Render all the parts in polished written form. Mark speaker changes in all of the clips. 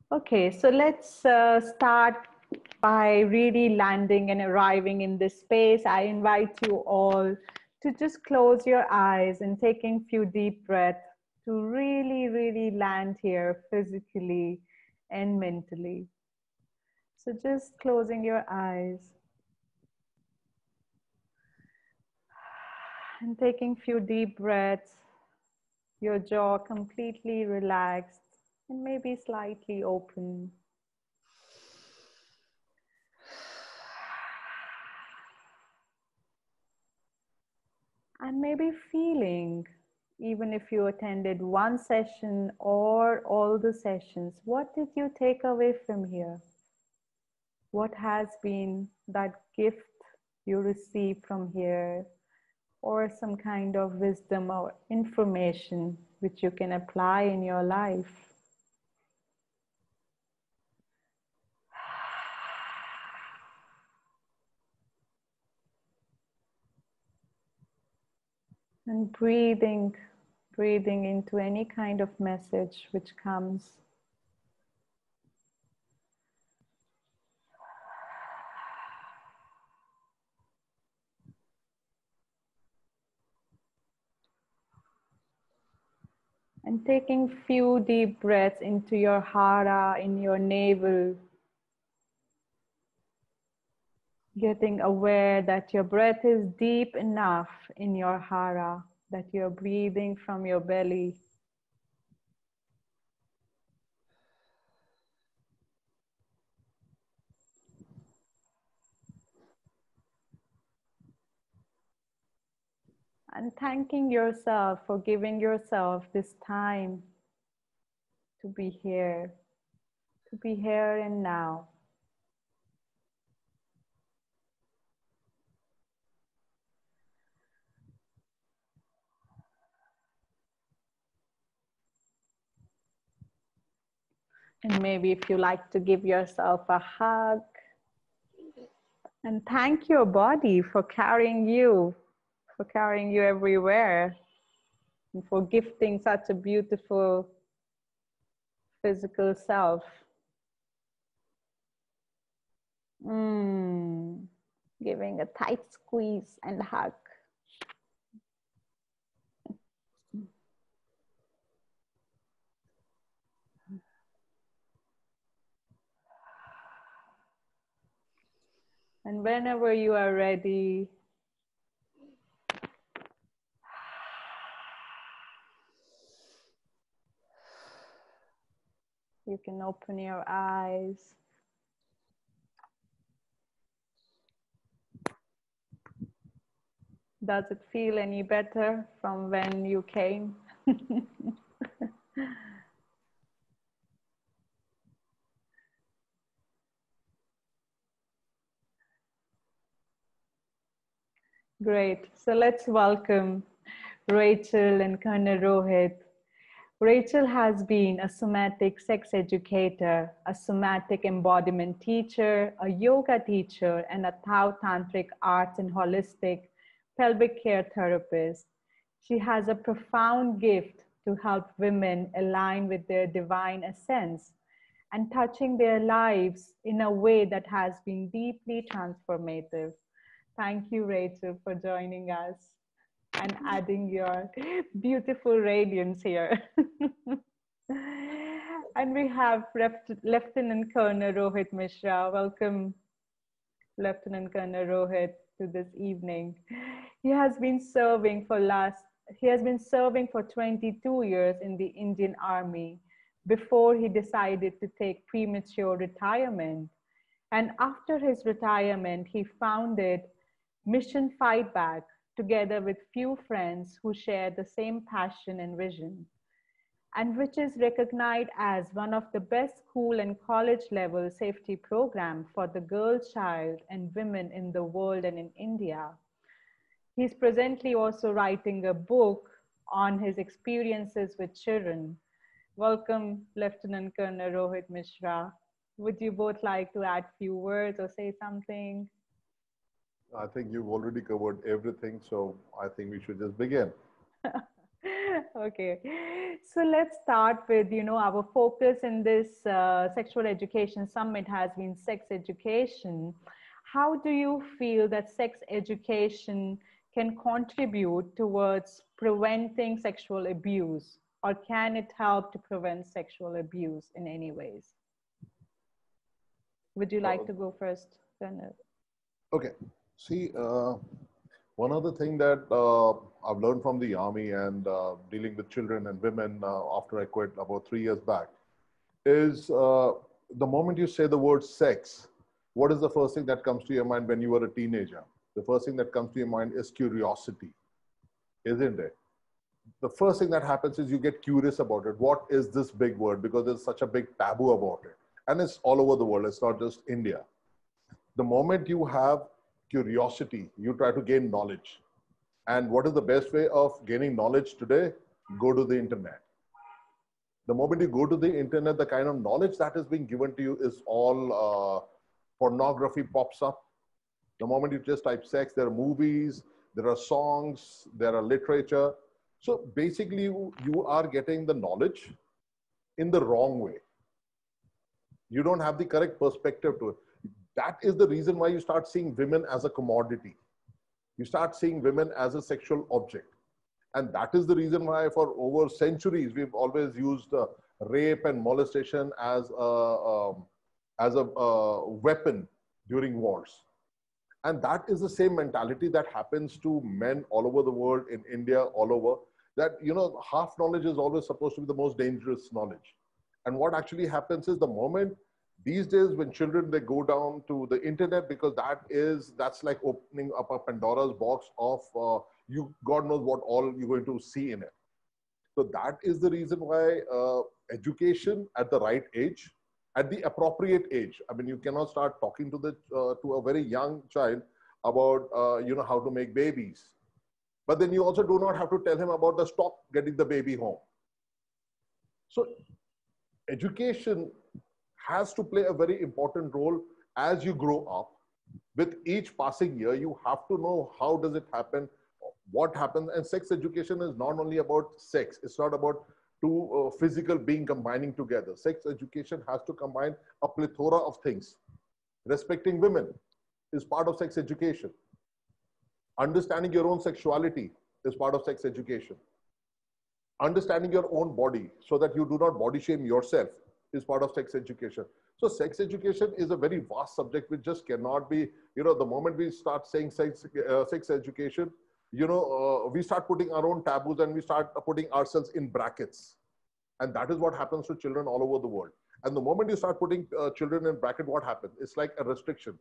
Speaker 1: Okay, so let's start by really landing and arriving in this space. I invite you all to just close your eyes and taking few deep breaths to really, really land here physically and mentally. So just closing your eyes and taking few deep breaths, your jaw completely relaxed and maybe slightly open. And maybe feeling, even if you attended one session or all the sessions, what did you take away from here? What has been that gift you received from here, or some kind of wisdom or information which you can apply in your life? And breathing into any kind of message which comes. And taking few deep breaths into your hara, in your navel. Getting aware that your breath is deep enough in your hara, that you're breathing from your belly. And thanking yourself for giving yourself this time to be here and now. And maybe if you like to give yourself a hug and thank your body for carrying you everywhere and for gifting such a beautiful physical self. Giving a tight squeeze and hug. And whenever you are ready, you can open your eyes. Does it feel any better from when you came? Great. So let's welcome Rachel and Karna Rohit. Rachel has been a somatic sex educator, a somatic embodiment teacher, a yoga teacher, and a Tao Tantric arts and holistic pelvic care therapist. She has a profound gift to help women align with their divine essence and touching their lives in a way that has been deeply transformative. Thank you, Rachel, for joining us and adding your beautiful radiance here. And we have Lieutenant Colonel Rohit Mishra. Welcome, Lieutenant Colonel Rohit, to this evening. He has been serving for 22 years in the Indian Army before he decided to take premature retirement. And after his retirement, he founded Mission Fight Back together with few friends who share the same passion and vision, and which is recognized as one of the best school and college level safety program for the girl child and women in the world and in India. He's presently also writing a book on his experiences with children. Welcome, Lieutenant Colonel Rohit Mishra. Would you both like to add few words or say something?
Speaker 2: I think you've already covered everything, so I think we should just begin.
Speaker 1: Okay, so let's start with, our focus in this sexual education summit has been sex education. How do you feel that sex education can contribute towards preventing sexual abuse, or can it help to prevent sexual abuse in any ways? Would you like
Speaker 2: Uh,
Speaker 1: to go first, Bernard?
Speaker 2: okay. See, one other thing that I've learned from the army and dealing with children and women after I quit about 3 years back is the moment you say the word sex, what is the first thing that comes to your mind when you were a teenager? The first thing that comes to your mind is curiosity, isn't it? The first thing that happens is you get curious about it. What is this big word? Because there's such a big taboo about it. And it's all over the world, it's not just India. The moment you have curiosity, you try to gain knowledge. And what is the best way of gaining knowledge today? Go to the internet. The moment you go to the internet, the kind of knowledge that is being given to you is all pornography pops up. The moment you just type sex, there are movies, there are songs, there are literature. So basically, you are getting the knowledge in the wrong way. You don't have the correct perspective to it. That is the reason why you start seeing women as a commodity. You start seeing women as a sexual object. And that is the reason why for over centuries, we've always used rape and molestation as a weapon during wars. And that is the same mentality that happens to men all over the world, in India, all over. That, half knowledge is always supposed to be the most dangerous knowledge. And what actually happens is the moment these days when children, they go down to the internet, because that's like opening up a Pandora's box of you, God knows what all you're going to see in it. So that is the reason why education at the right age, at the appropriate age. I mean, you cannot start talking to a very young child about how to make babies, but then you also do not have to tell him about the stop getting the baby home. So education has to play a very important role as you grow up. With each passing year, you have to know how does it happen, what happens. And sex education is not only about sex. It's not about two physical being combining together. Sex education has to combine a plethora of things. Respecting women is part of sex education. Understanding your own sexuality is part of sex education. Understanding your own body so that you do not body shame yourself is part of sex education. So sex education is a very vast subject which just cannot be, the moment we start saying sex education, we start putting our own taboos and we start putting ourselves in brackets. And that is what happens to children all over the world. And the moment you start putting children in bracket, what happens? It's like a restriction.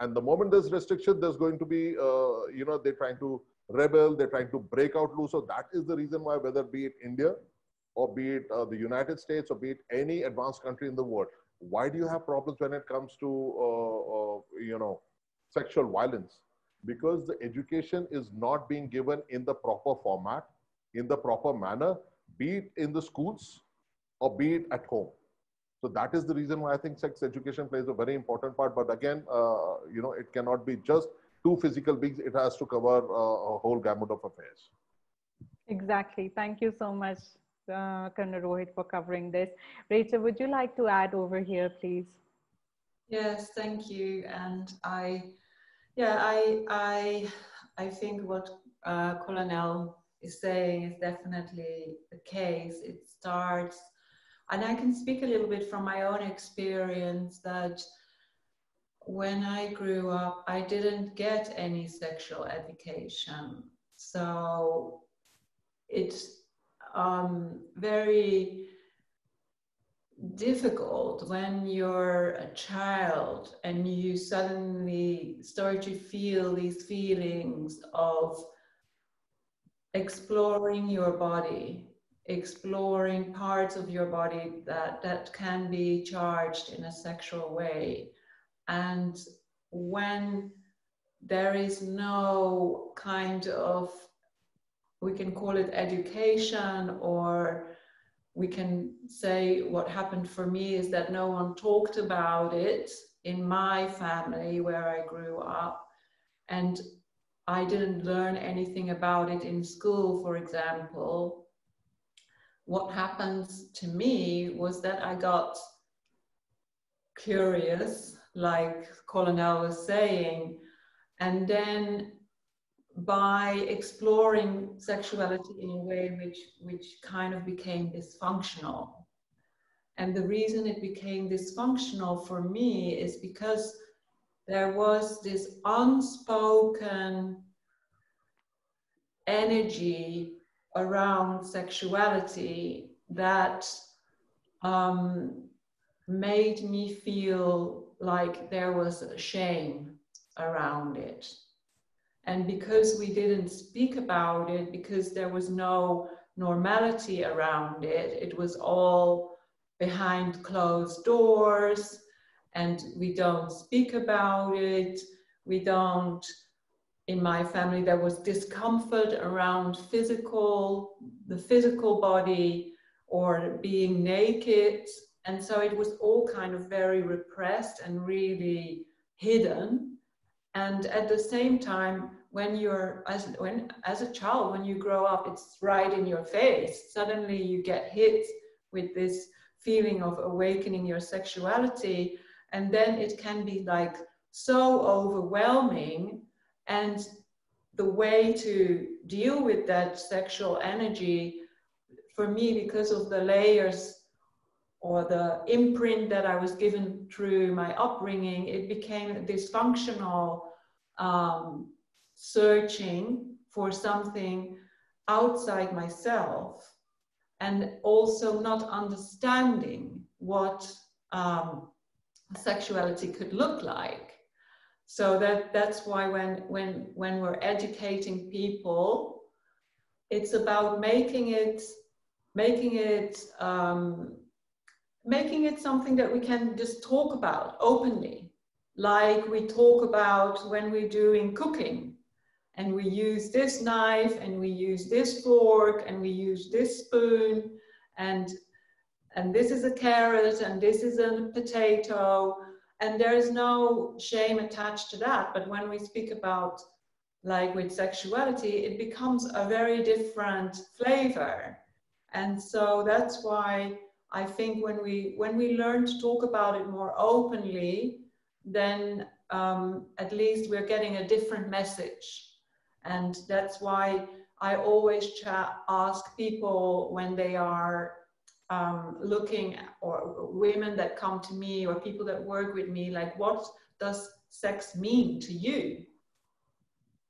Speaker 2: And the moment there's restriction, there's going to be, they're trying to rebel, they're trying to break out loose. So that is the reason why, whether be it India, or be it the United States, or be it any advanced country in the world, why do you have problems when it comes to, sexual violence? Because the education is not being given in the proper format, in the proper manner, be it in the schools or be it at home. So that is the reason why I think sex education plays a very important part. But again, it cannot be just two physical beings. It has to cover a whole gamut of affairs.
Speaker 1: Exactly. Thank you so much, Colonel Rohit, for covering this. Rachel, would you like to add over here, please?
Speaker 3: Yes, thank you. And I think what Colonel is saying is definitely the case. It starts, and I can speak a little bit from my own experience that when I grew up, I didn't get any sexual education. So it's very difficult when you're a child and you suddenly start to feel these feelings of exploring your body, exploring parts of your body that can be charged in a sexual way. And when there is no kind of, we can call it education, or we can say what happened for me is that no one talked about it in my family where I grew up. And I didn't learn anything about it in school, for example. what happens to me was that I got curious, like Colonel was saying, and then by exploring sexuality in a way which kind of became dysfunctional. And the reason it became dysfunctional for me is because there was this unspoken energy around sexuality that made me feel like there was a shame around it. And because we didn't speak about it, because there was no normality around it, it was all behind closed doors, and we don't speak about it. We don't, in my family, there was discomfort around the physical body or being naked. And so it was all kind of very repressed and really hidden. And at the same time, when you're, as a child, when you grow up, it's right in your face. Suddenly you get hit with this feeling of awakening your sexuality. And then it can be like so overwhelming. And the way to deal with that sexual energy, for me, because of the layers or the imprint that I was given through my upbringing, it became a dysfunctional searching for something outside myself, and also not understanding what sexuality could look like. So that's why when we're educating people, it's about making it something that we can just talk about openly, like we talk about when we're doing cooking, and we use this knife, and we use this fork, and we use this spoon, and this is a carrot, and this is a potato, and there is no shame attached to that. But when we speak about, like with sexuality, it becomes a very different flavor. And so that's why I think when we learn to talk about it more openly, then at least we're getting a different message. And that's why I always ask people when they are looking, or women that come to me, or people that work with me, like, what does sex mean to you?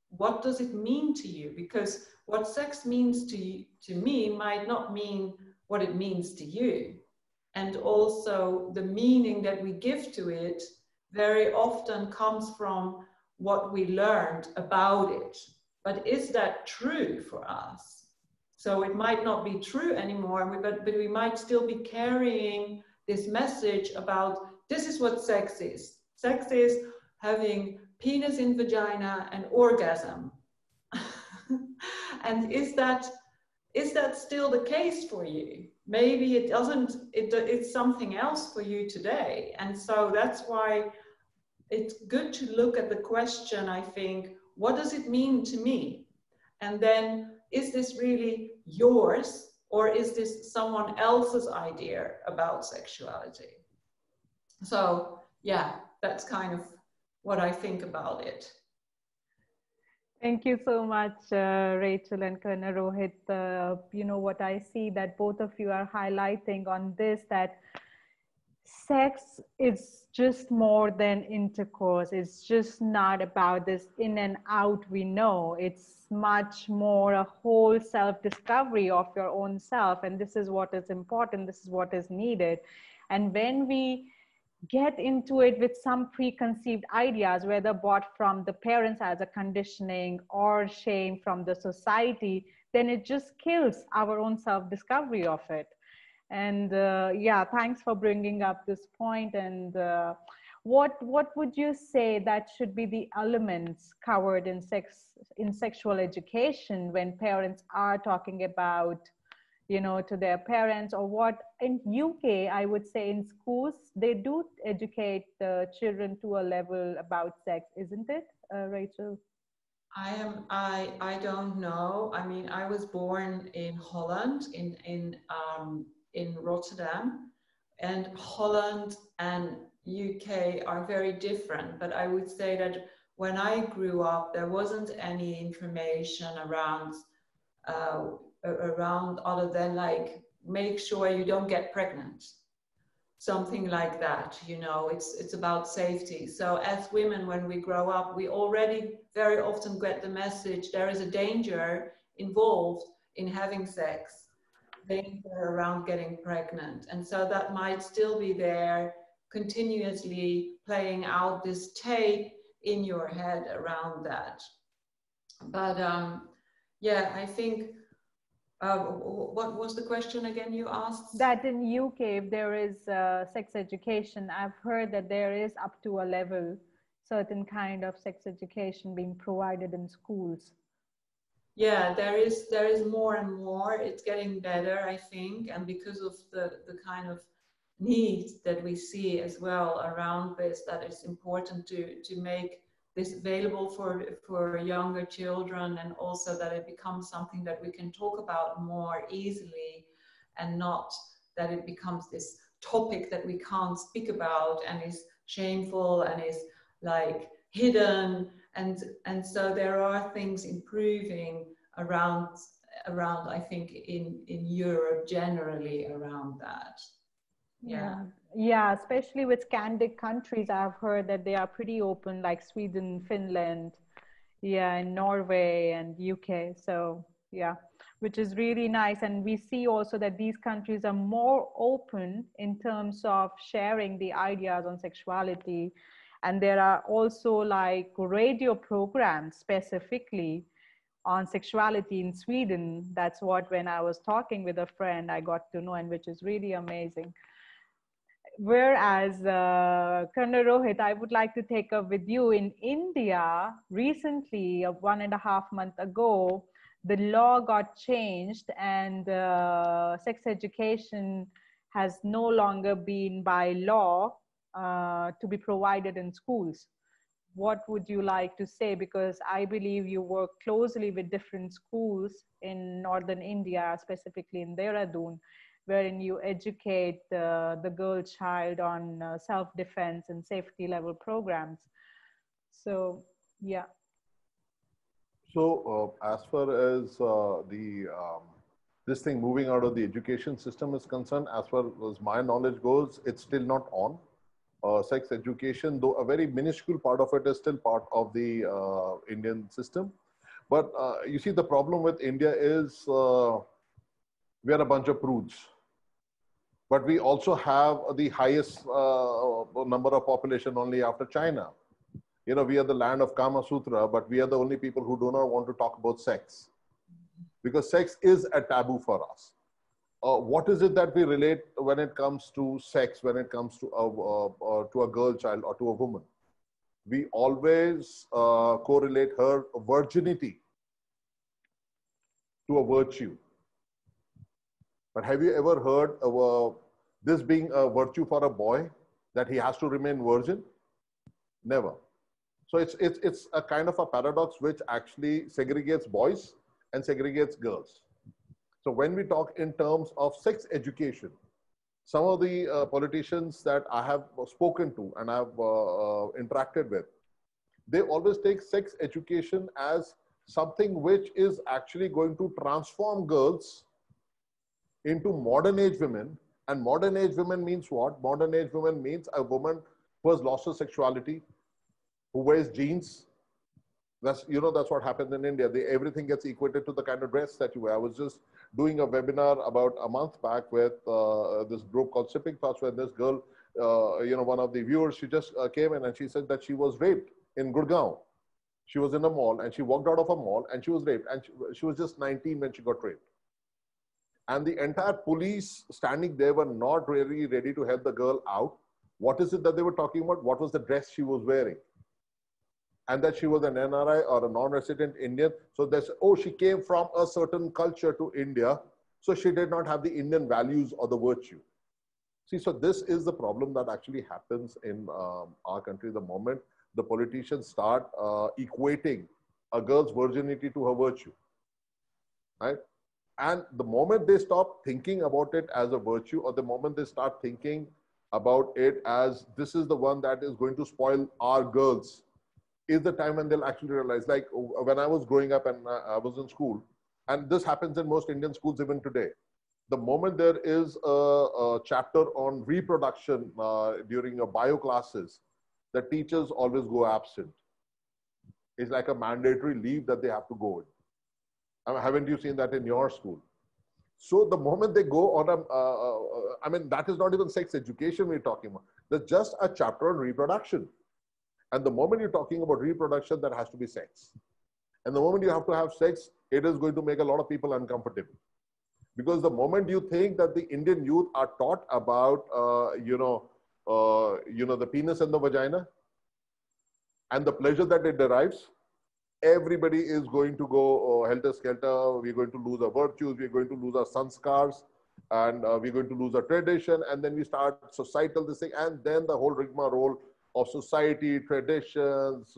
Speaker 3: What does it mean to you? Because what sex means to me might not mean what it means to you. And also the meaning that we give to it very often comes from what we learned about it. But is that true for us? So it might not be true anymore, but we might still be carrying this message about, this is what sex is. Sex is having penis in vagina and orgasm. And is that still the case for you? Maybe it doesn't, it's something else for you today. And so that's why it's good to look at the question, I think, what does it mean to me? And then, is this really yours, or is this someone else's idea about sexuality? So yeah, that's kind of what I think about it.
Speaker 1: Thank you so much, Rachel and Colonel Rohit. You know, what I see that both of you are highlighting on this, that sex is just more than intercourse. It's just not about this in and out we know. It's much more a whole self-discovery of your own self. And this is what is important. This is what is needed. And when we get into it with some preconceived ideas, whether bought from the parents as a conditioning or shame from the society, then it just kills our own self-discovery of it. And yeah, thanks for bringing up this point. And what would you say that should be the elements covered in sexual education when parents are talking about, you know, to their parents, or what in UK, I would say in schools, they do educate the children to a level about sex, isn't it, Rachel?
Speaker 3: I don't know. I mean, I was born in Holland, in Rotterdam, and Holland and UK are very different. But I would say that when I grew up, there wasn't any information uh, around other than like make sure you don't get pregnant, something like that. You know, it's about safety. So as women, when we grow up, we already very often get the message there is a danger involved in having sex, danger around getting pregnant, and so that might still be there, continuously playing out this tape in your head around that. But yeah, I think what was the question again you asked?
Speaker 1: That in UK, if there is sex education, I've heard that there is up to a level, certain kind of sex education being provided in schools.
Speaker 3: Yeah, there is more and more. It's getting better, I think, and because of the kind of needs that we see as well around this, that it's important to make this available for younger children, and also that it becomes something that we can talk about more easily, and not that it becomes this topic that we can't speak about and is shameful and is like hidden. And so there are things improving around I think in Europe generally around that. Yeah.
Speaker 1: Yeah, especially with Scandinavian countries, I've heard that they are pretty open, like Sweden, Finland, yeah, and Norway and UK. So yeah, which is really nice. And we see also that these countries are more open in terms of sharing the ideas on sexuality. And there are also like radio programs specifically on sexuality in Sweden. That's what, when I was talking with a friend, I got to know, and which is really amazing. Whereas, Colonel Rohit, I would like to take up with you in India. Recently, 1.5 months ago, the law got changed, and sex education has no longer been by law to be provided in schools. What would you like to say? Because I believe you work closely with different schools in northern India, specifically in Dehradun, wherein you educate the girl child on self-defense and safety level programs. So, yeah.
Speaker 2: So, as far as the this thing moving out of the education system is concerned, as far as my knowledge goes, it's still not on. Sex education, though a very minuscule part of it is still part of the Indian system. But you see, the problem with India is we are a bunch of prudes. But we also have the highest number of population only after China. You know, we are the land of Kama Sutra, but we are the only people who do not want to talk about sex, because sex is a taboo for us. What is it that we relate when it comes to sex, when it comes to a girl child or to a woman? We always correlate her virginity to a virtue. But have you ever heard of this being a virtue for a boy, that he has to remain virgin? Never. So it's a kind of a paradox which actually segregates boys and segregates girls. So when we talk in terms of sex education, some of the politicians that I have spoken to and I've interacted with, they always take sex education as something which is actually going to transform girls into modern age women. And modern age women means what? Modern age women means a woman who has lost her sexuality, who wears jeans. That's what happens in India. Everything gets equated to the kind of dress that you wear. I was just doing a webinar about a month back with this group called Sipping Thoughts, where this girl, one of the viewers, she just came in and she said that she was raped in Gurgaon. She was in a mall and she walked out of a mall and she was raped, and she was just 19 when she got raped. And the entire police standing there were not really ready to help the girl out. What is it that they were talking about? What was the dress she was wearing? And that she was an NRI or a non-resident Indian. So there's, oh, she came from a certain culture to India, so she did not have the Indian values or the virtue. See, so this is the problem that actually happens in our country the moment the politicians start equating a girl's virginity to her virtue, right? And the moment they stop thinking about it as a virtue, or the moment they start thinking about it as this is the one that is going to spoil our girls, is the time when they'll actually realize. Like when I was growing up and I was in school, and this happens in most Indian schools even today. The moment there is a chapter on reproduction during your bio classes, the teachers always go absent. It's like a mandatory leave that they have to go in. I mean, haven't you seen that in your school? So the moment they go on I mean, that is not even sex education we're talking about. There's just a chapter on reproduction. And the moment you're talking about reproduction, there has to be sex. And the moment you have to have sex, it is going to make a lot of people uncomfortable. Because the moment you think that the Indian youth are taught about, the penis and the vagina and the pleasure that it derives, everybody is going to go helter-skelter. We're going to lose our virtues. We're going to lose our sanskars. And we're going to lose our tradition. And then we start societal this thing. And then the whole rigmarole of society, traditions,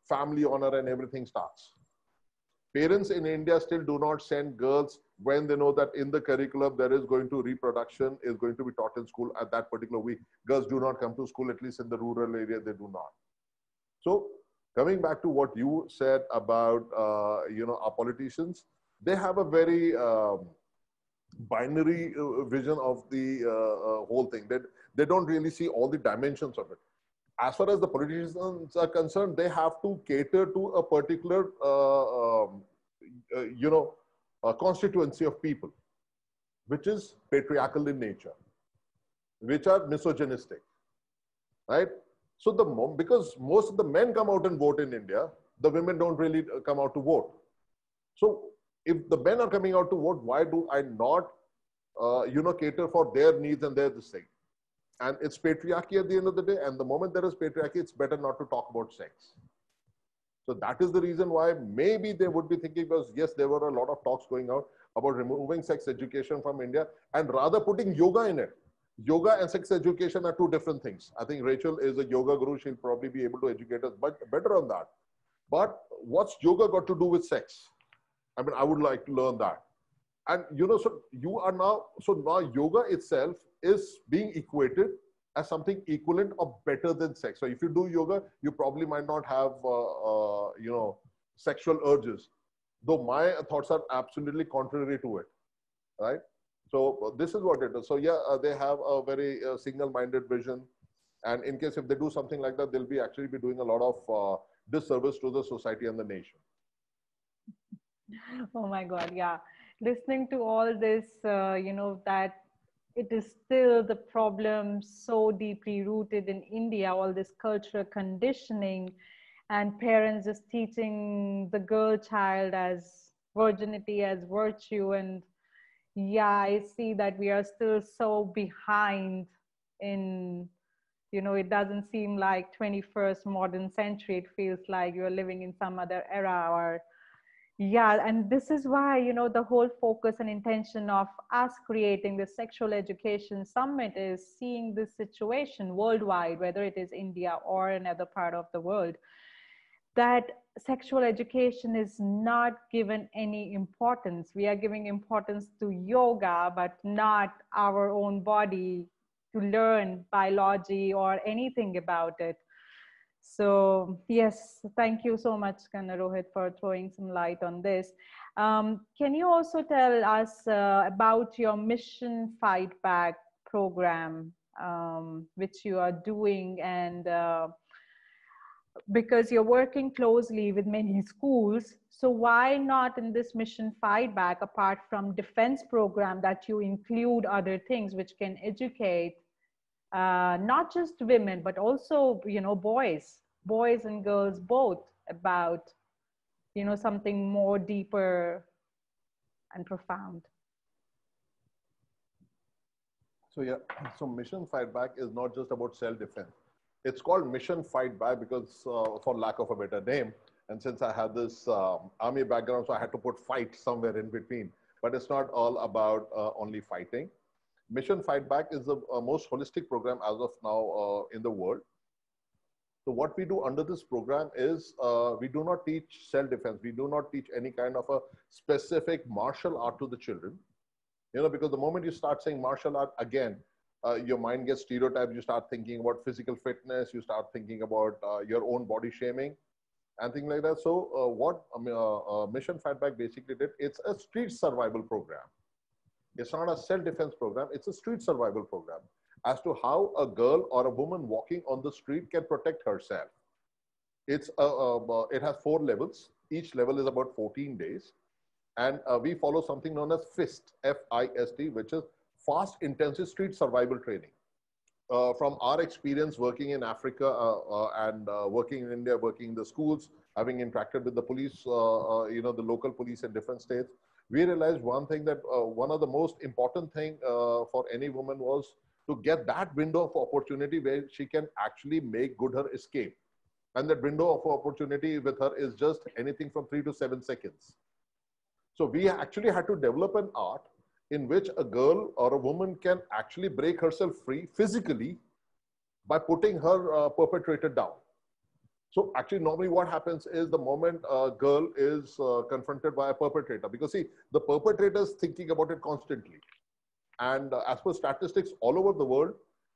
Speaker 2: family honor, and everything starts. Parents in India still do not send girls when they know that in the curriculum there is going to reproduction is going to be taught in school at that particular week. Girls do not come to school, at least in the rural area, they do not. So coming back to what you said about, our politicians, they have a very binary vision of the whole thing. They don't really see all the dimensions of it. As far as the politicians are concerned, they have to cater to a particular, constituency of people, which is patriarchal in nature, which are misogynistic, right? So because most of the men come out and vote in India, the women don't really come out to vote. So if the men are coming out to vote, why do I not, cater for their needs and their this thing? And it's patriarchy at the end of the day. And the moment there is patriarchy, it's better not to talk about sex. So that is the reason why maybe they would be thinking, because yes, there were a lot of talks going out about removing sex education from India and rather putting yoga in it. Yoga and sex education are two different things. I think Rachel is a yoga guru. She'll probably be able to educate us better on that. But what's yoga got to do with sex? I mean, I would like to learn that. And, so now yoga itself is being equated as something equivalent or better than sex. So if you do yoga, you probably might not have, sexual urges. Though my thoughts are absolutely contrary to it, right? So this is what it is. So yeah, they have a very single-minded vision. And in case if they do something like that, they'll be actually be doing a lot of disservice to the society and the nation.
Speaker 1: Oh my God, yeah. Listening to all this, that it is still the problem so deeply rooted in India, all this cultural conditioning and parents just teaching the girl child as virginity as virtue. And yeah, I see that we are still so behind in, it doesn't seem like 21st modern century. It feels like you're living in some other era. Or yeah, and this is why, the whole focus and intention of us creating the Sexual Education Summit is seeing this situation worldwide, whether it is India or another part of the world, that sexual education is not given any importance. We are giving importance to yoga, but not our own body, to learn biology or anything about it. So yes, thank you so much, Kanna Rohit, for throwing some light on this. Can you also tell us about your Mission Fight Back program, which you are doing, and because you're working closely with many schools, so why not in this Mission Fight Back, apart from defense program, that you include other things which can educate not just women, but also, boys and girls both, about, something more deeper and profound.
Speaker 2: So yeah, so Mission Fight Back is not just about self-defense. It's called Mission Fight Back because, for lack of a better name, and since I had this army background, so I had to put fight somewhere in between. But it's not all about only fighting. Mission Fight Back is the most holistic program as of now in the world. So what we do under this program is we do not teach self-defense. We do not teach any kind of a specific martial art to the children. You know, because the moment you start saying martial art, again, your mind gets stereotyped. You start thinking about physical fitness. You start thinking about your own body shaming and things like that. So what Mission Fight Back basically did, it's a street survival program. It's not a self-defense program. It's a street survival program as to how a girl or a woman walking on the street can protect herself. It has 4 levels. Each level is about 14 days. And we follow something known as FIST, F-I-S-T, which is Fast Intensive Street Survival Training. From our experience working in Africa and working in India, working in the schools, having interacted with the police, you know, the local police in different states, we realized one thing, that one of the most important thing for any woman was to get that window of opportunity where she can actually make good her escape. And that window of opportunity with her is just anything from 3 to 7 seconds. So we actually had to develop an art in which a girl or a woman can actually break herself free physically by putting her perpetrator down. So actually normally what happens is the moment a girl is confronted by a perpetrator, because see, the perpetrator is thinking about it constantly. And as per statistics all over the world,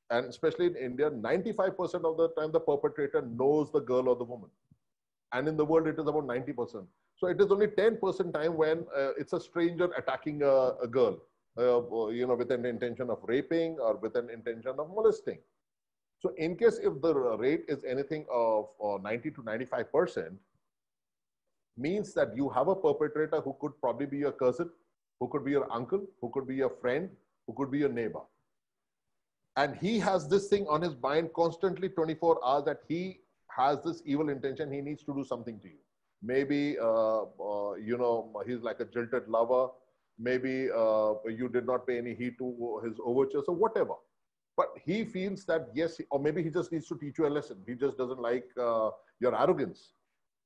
Speaker 2: and especially in India, 95% of the time the perpetrator knows the girl or the woman. And in the world, it is about 90%. So it is only 10% time when it's a stranger attacking a girl, you know, with an intention of raping or with an intention of molesting. So in case if the rate is anything of 90 to 95%, means that you have a perpetrator who could probably be your cousin, who could be your uncle, who could be your friend, who could be your neighbor. And he has this thing on his mind constantly 24 hours that he has this evil intention, he needs to do something to you. Maybe, you know, he's like a jilted lover. Maybe you did not pay any heed to his overtures or whatever. But he feels that, yes, or maybe he just needs to teach you a lesson. He just doesn't like your arrogance.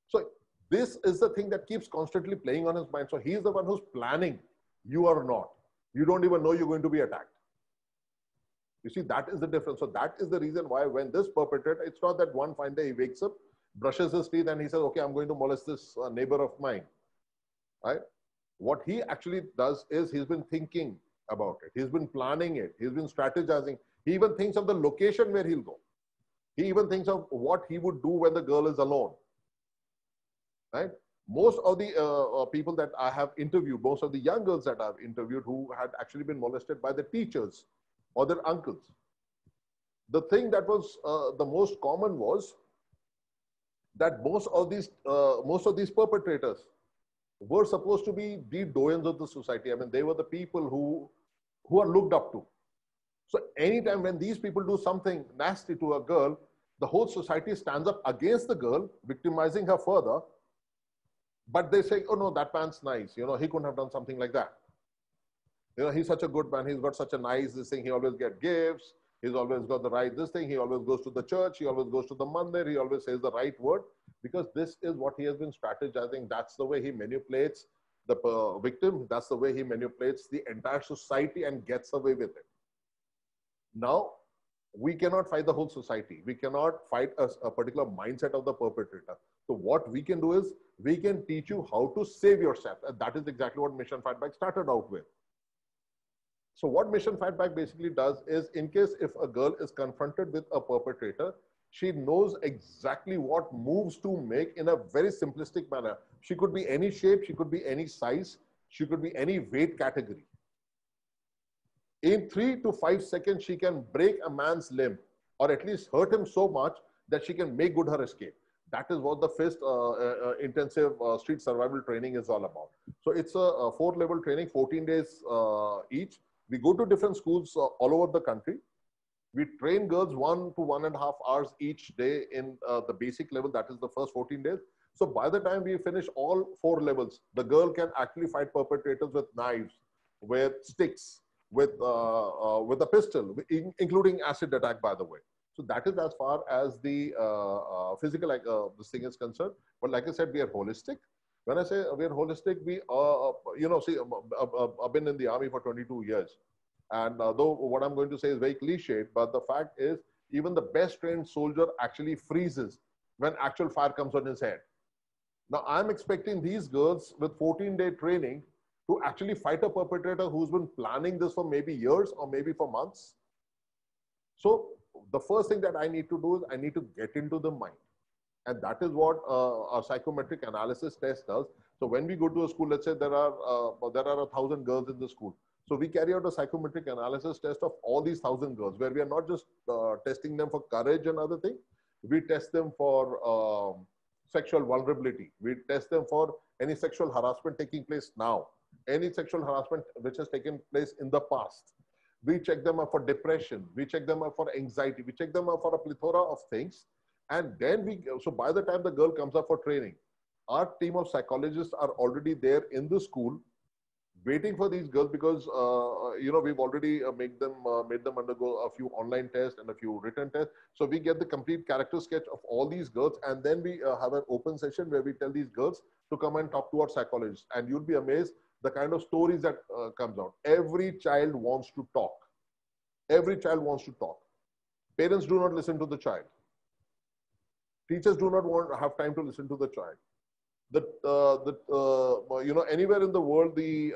Speaker 2: So this is the thing that keeps constantly playing on his mind. So he's the one who's planning. You are not. You don't even know you're going to be attacked. You see, that is the difference. So that is the reason why when this perpetrator, it's not that one fine day he wakes up, brushes his teeth and he says, okay, I'm going to molest this neighbor of mine, right? What he actually does is he's been thinking about it. He's been planning it. He's been strategizing. He even thinks of the location where he'll go. He even thinks of what he would do when the girl is alone, right? Most of the people that I have interviewed, most of the young girls that I've interviewed who had actually been molested by the teachers or their uncles. The thing that was the most common was that most of these perpetrators were supposed to be the doyens of the society. I mean, they were the people who are looked up to. So anytime when these people do something nasty to a girl, the whole society stands up against the girl, victimizing her further. But they say, oh no, that man's nice. You know, he couldn't have done something like that. You know, he's such a good man. He's got such a nice this thing. He always gets gifts. He's always got the right this thing. He always goes to the church. He always goes to the mandir. He always says the right word, because this is what he has been strategizing. That's the way he manipulates the victim. That's the way he manipulates the entire society and gets away with it. Now, we cannot fight the whole society. We cannot fight a particular mindset of the perpetrator. So what we can do is we can teach you how to save yourself. And that is exactly what Mission Fight Back started out with. So what Mission Fight Back basically does is, in case if a girl is confronted with a perpetrator, she knows exactly what moves to make in a very simplistic manner. She could be any shape, she could be any size, she could be any weight category. In 3 to 5 seconds, she can break a man's limb or at least hurt him so much that she can make good her escape. That is what the FIST intensive street survival training is all about. So it's a 4-level training, 14 days each. We go to different schools all over the country. We train girls 1 to 1.5 hours each day in the basic level. That is the first 14 days. So by the time we finish all 4 levels, the girl can actually fight perpetrators with knives, with sticks, with a pistol, including acid attack, by the way. So that is as far as the physical this thing is concerned. But like I said, we are holistic. When I say we are holistic, we you know, see, I've been in the army for 22 years. And though what I'm going to say is very cliched, but the fact is even the best trained soldier actually freezes when actual fire comes on his head. Now, I'm expecting these girls with 14-day training to actually fight a perpetrator who's been planning this for maybe years or maybe for months. So the first thing that I need to do is I need to get into the mind. And that is what a psychometric analysis test does. So when we go to a school, let's say there are 1,000 girls in the school. So we carry out a psychometric analysis test of all these 1,000 girls, where we are not just testing them for courage and other things. We test them for sexual vulnerability. We test them for any sexual harassment taking place now, any sexual harassment which has taken place in the past. We check them up for depression. We check them up for anxiety. We check them up for a plethora of things. And then so by the time the girl comes up for training, our team of psychologists are already there in the school waiting for these girls, because we've already made them undergo a few online tests and a few written tests. So we get the complete character sketch of all these girls, and then we have an open session where we tell these girls to come and talk to our psychologists. And you'll be amazed the kind of stories that comes out. Every child wants to talk. Every child wants to talk. Parents do not listen to the child. Teachers do not have time to listen to the child. Anywhere in the world, the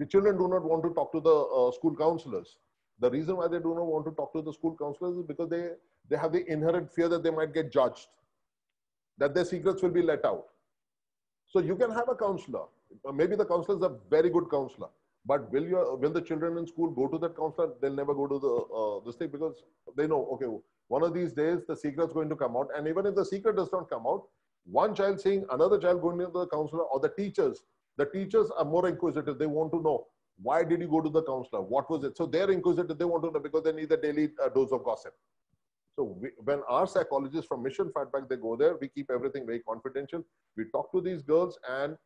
Speaker 2: children do not want to talk to the school counselors. The reason why they do not want to talk to the school counselors is because they have the inherent fear that they might get judged, that their secrets will be let out. So you can have a counselor. Maybe the counselor is a very good counselor, but will the children in school go to that counselor? They'll never go to this thing, because they know, okay, one of these days the secret's going to come out. And even if the secret does not come out, one child seeing another child going to the counselor, or the teachers are more inquisitive. They want to know, why did you go to the counselor? What was it? So they're inquisitive. They want to know because they need a daily dose of gossip. So when our psychologists from Mission Fight Back, they go there, we keep everything very confidential. We talk to these girls, and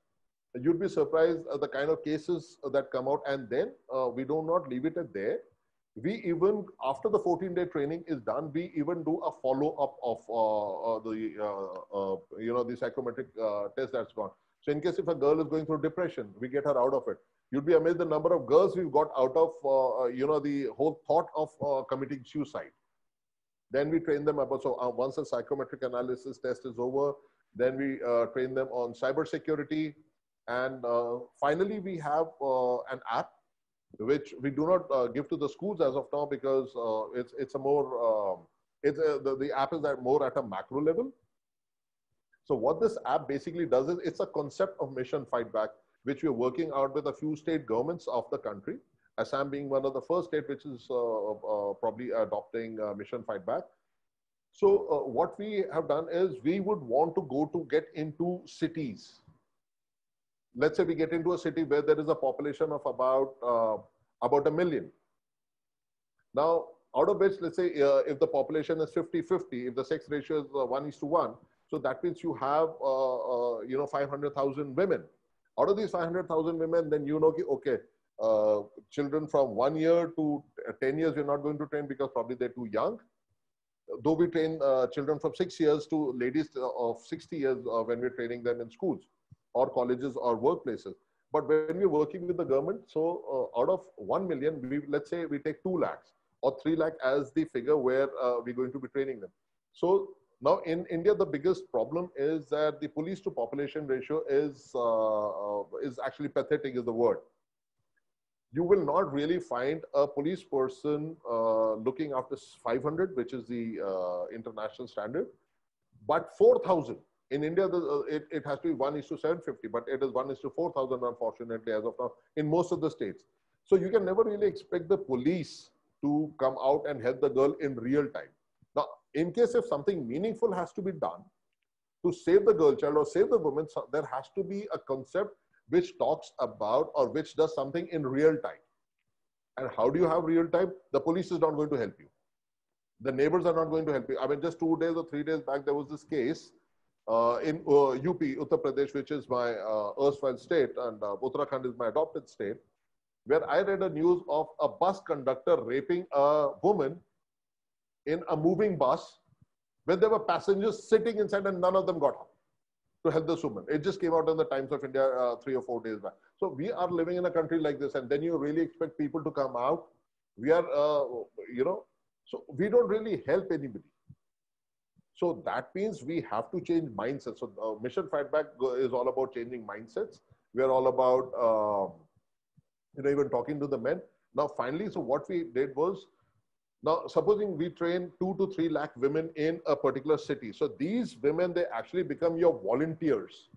Speaker 2: you'd be surprised the kind of cases that come out. And then we do not leave it at there. We even, after the 14-day training is done, we even do a follow-up of the psychometric test that's gone. So in case if a girl is going through depression, we get her out of it. You'd be amazed the number of girls we've got out of, the whole thought of committing suicide. Then we train them about, so once the psychometric analysis test is over, then we train them on cybersecurity. And finally, we have an app, which we do not give to the schools as of now, because it's a more, the app is more at a macro level. So what this app basically does is, it's a concept of Mission Fight Back, which we're working out with a few state governments of the country, Assam being one of the first state which is probably adopting Mission Fight Back. So what we have done is, we would want to get into cities. Let's say we get into a city where there is a population of about 1 million. Now, out of which, let's say if the population is 50-50, if the sex ratio is 1:1, so that means you have 500,000 women. Out of these 500,000 women, then okay, children from 1 year to 10 years, we're not going to train because probably they're too young. Though we train children from 6 years to ladies of 60 years when we're training them in schools or colleges or workplaces. But when we're working with the government, so out of 1 million, let's say we take 2 lakhs or 3 lakh as the figure where we're going to be training them. So now in India, the biggest problem is that the police to population ratio is actually pathetic, is the word. You will not really find a police person looking after 500, which is the international standard, but 4,000. In India, it has to be 1:750, but it is 1:4,000, unfortunately, as of now, in most of the states. So you can never really expect the police to come out and help the girl in real time. Now, in case if something meaningful has to be done to save the girl child or save the woman, there has to be a concept which talks about or which does something in real time. And how do you have real time? The police is not going to help you. The neighbors are not going to help you. I mean, just 2 days or 3 days back, there was this case in UP, Uttar Pradesh, which is my erstwhile state, and Uttarakhand is my adopted state, where I read a news of a bus conductor raping a woman in a moving bus when there were passengers sitting inside and none of them got up to help this woman. It just came out in the Times of India 3 or 4 days back. So we are living in a country like this, and then you really expect people to come out We are, you know, so we don't really help anybody. So that means we have to change mindsets. So Mission Fight Back is all about changing mindsets. We are all about, you know, even talking to the men. Now, finally, so what we did was, now supposing we train 2 to 3 lakh women in a particular city. So these women, they actually become your volunteers.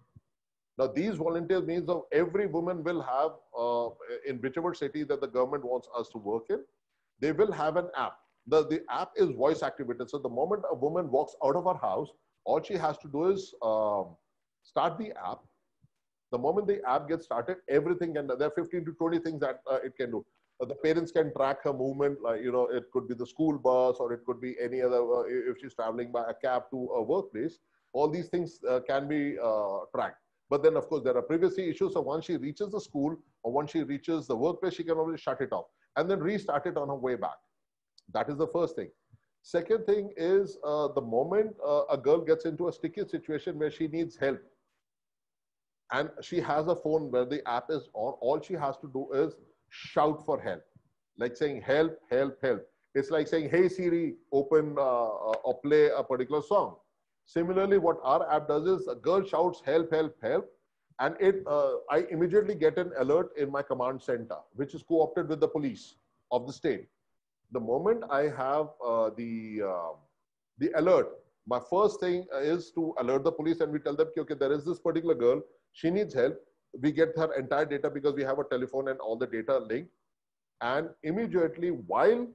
Speaker 2: Now, these volunteers means of every woman will have, in whichever city that the government wants us to work in, they will have an app. The app is voice activated. So the moment a woman walks out of her house, all she has to do is start the app. The moment the app gets started, everything, and there are 15 to 20 things that it can do. The parents can track her movement, like, you know, it could be the school bus, or it could be any other, if she's traveling by a cab to a workplace, all these things can be tracked. But then, of course, there are privacy issues. So once she reaches the school or once she reaches the workplace, she can always shut it off and then restart it on her way back. That is the first thing. Second thing is the moment a girl gets into a sticky situation where she needs help and she has a phone where the app is on, all she has to do is shout for help, like saying help, help, help. It's like saying, hey Siri, open or play a particular song. Similarly, what our app does is a girl shouts help, help, help, and I immediately get an alert in my command center, which is co-opted with the police of the state. The moment I have the alert, my first thing is to alert the police, and we tell them, okay, there is this particular girl, she needs help. We get her entire data because we have a telephone and all the data linked. And immediately, while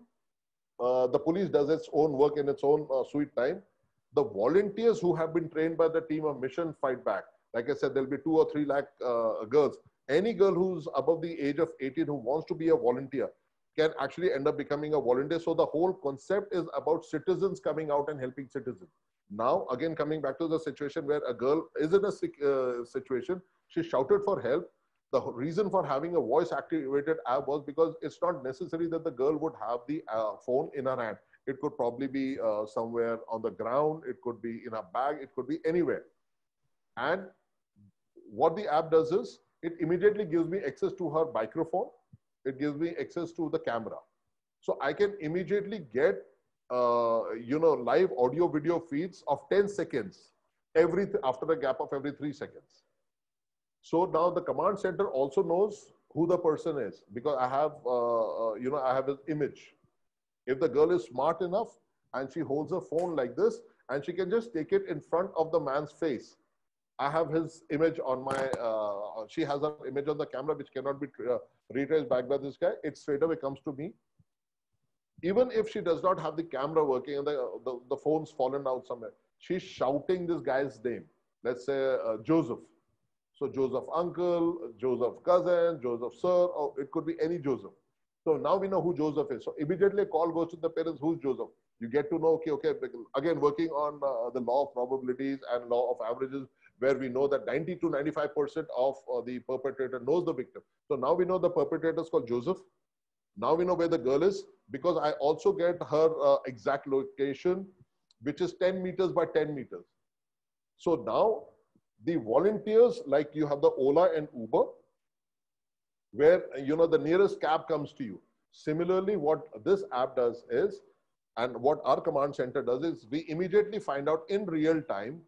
Speaker 2: the police does its own work in its own sweet time, the volunteers who have been trained by the team of Mission Fight Back, like I said, there'll be 2 or 3 lakh girls. Any girl who's above the age of 18 who wants to be a volunteer can actually end up becoming a volunteer. So the whole concept is about citizens coming out and helping citizens. Now, again, coming back to the situation where a girl is in a situation, she shouted for help. The reason for having a voice activated app was because it's not necessary that the girl would have the phone in her hand. It could probably be somewhere on the ground. It could be in a bag. It could be anywhere. And what the app does is it immediately gives me access to her microphone. It gives me access to the camera. So I can immediately get, you know, live audio video feeds of 10 seconds after a gap of every 3 seconds. So now the command center also knows who the person is because I have, you know, I have his image. If the girl is smart enough and she holds a phone like this and she can just take it in front of the man's face, I have his image on my, she has an image on the camera which cannot be retraced back by this guy. It straight away comes to me. Even if she does not have the camera working and the phone's fallen out somewhere, she's shouting this guy's name. Let's say Joseph. So Joseph uncle, Joseph cousin, Joseph sir, or it could be any Joseph. So now we know who Joseph is. So immediately a call goes to the parents, who's Joseph? You get to know, okay, again, working on the law of probabilities and law of averages, where we know that 90 to 95% of the perpetrator knows the victim. So now we know the perpetrator is called Joseph. Now we know where the girl is because I also get her exact location, which is 10 meters by 10 meters. So now the volunteers, like you have the Ola and Uber, where, you know, the nearest cab comes to you. Similarly, what this app does is, and what our command center does is, we immediately find out in real time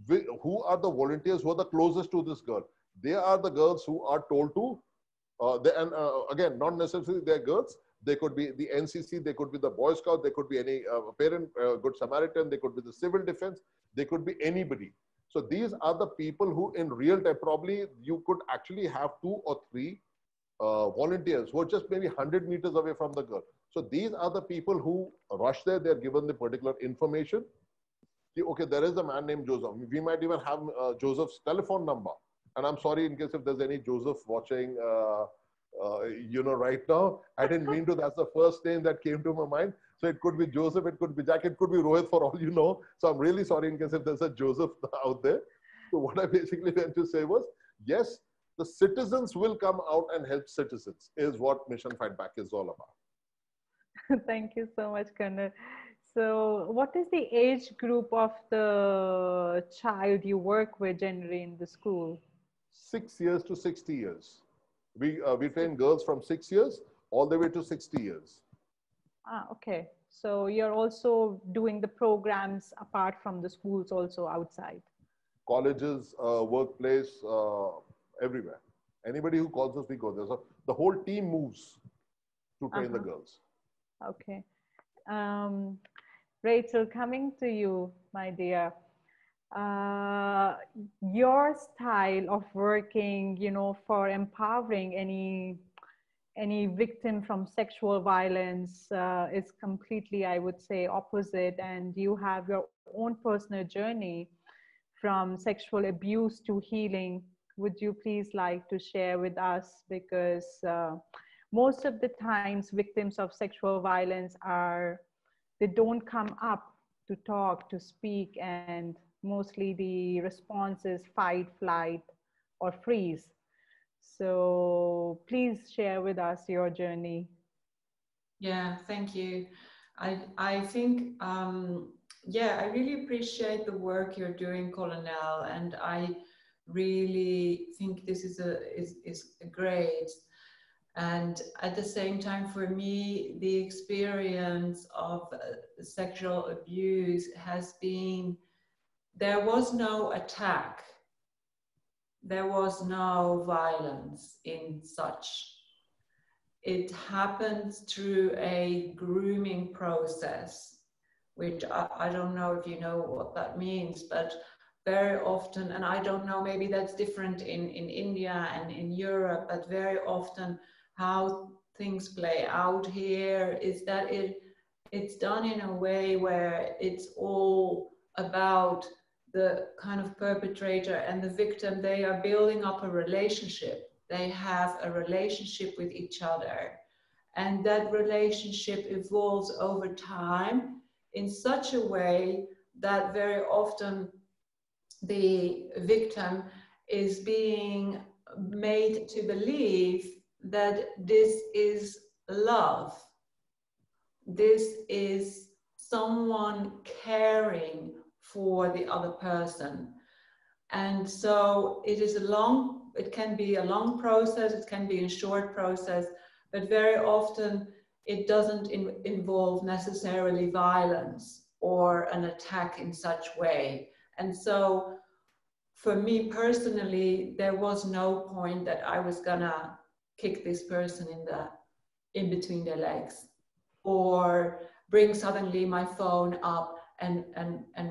Speaker 2: who are the volunteers who are the closest to this girl. They are the girls who are told to, again, not necessarily they're girls. They could be the NCC, they could be the Boy Scout, they could be any parent, Good Samaritan, they could be the civil defense, they could be anybody. So these are the people who in real time, probably you could actually have 2 or 3 volunteers who are just maybe 100 meters away from the girl. So these are the people who rush there. They're given the particular information. Okay, there is a man named Joseph. We might even have Joseph's telephone number. And I'm sorry in case if there's any Joseph watching, you know, right now. I didn't mean to. That's the first name that came to my mind. So it could be Joseph, it could be Jack, it could be Rohit for all you know. So I'm really sorry in case if there's a Joseph out there. So what I basically meant to say was, yes, the citizens will come out and help citizens is what Mission Fight Back is all about.
Speaker 1: Thank you so much, Colonel. So what is the age group of the child you work with generally in the school?
Speaker 2: 6 years to 60 years. We train girls from 6 years all the way to 60 years.
Speaker 1: Ah, okay. So you're also doing the programs apart from the schools, also outside.
Speaker 2: Colleges, workplace, everywhere. Anybody who calls us, we go there. So the whole team moves to train the
Speaker 1: Uh-huh.
Speaker 2: girls.
Speaker 1: Okay. Um, Rachel, coming to you, my dear. Uh, your style of working, for empowering any victim from sexual violence is completely, I would say, opposite. And you have your own personal journey from sexual abuse to healing. Would you please like to share with us? Because most of the times victims of sexual violence they don't come up to talk, to speak, and mostly the response is fight, flight, or freeze. So please share with us your journey.
Speaker 3: Yeah, thank you. I think yeah, I really appreciate the work you're doing, Colonel, and I really think this is great. And at the same time, for me, the experience of sexual abuse has been, there was no attack, there was no violence in such. It happens through a grooming process, which I don't know if you know what that means, but very often, and I don't know, maybe that's different in India and in Europe, but very often how things play out here is that it's done in a way where it's all about the kind of perpetrator and the victim. They are building up a relationship. They have a relationship with each other. And that relationship evolves over time in such a way that very often the victim is being made to believe that this is love. This is someone caring for the other person. And so it can be a long process, it can be a short process, but very often it doesn't involve necessarily violence or an attack in such way. And so for me personally, there was no point that I was gonna kick this person in between their legs or bring suddenly my phone up and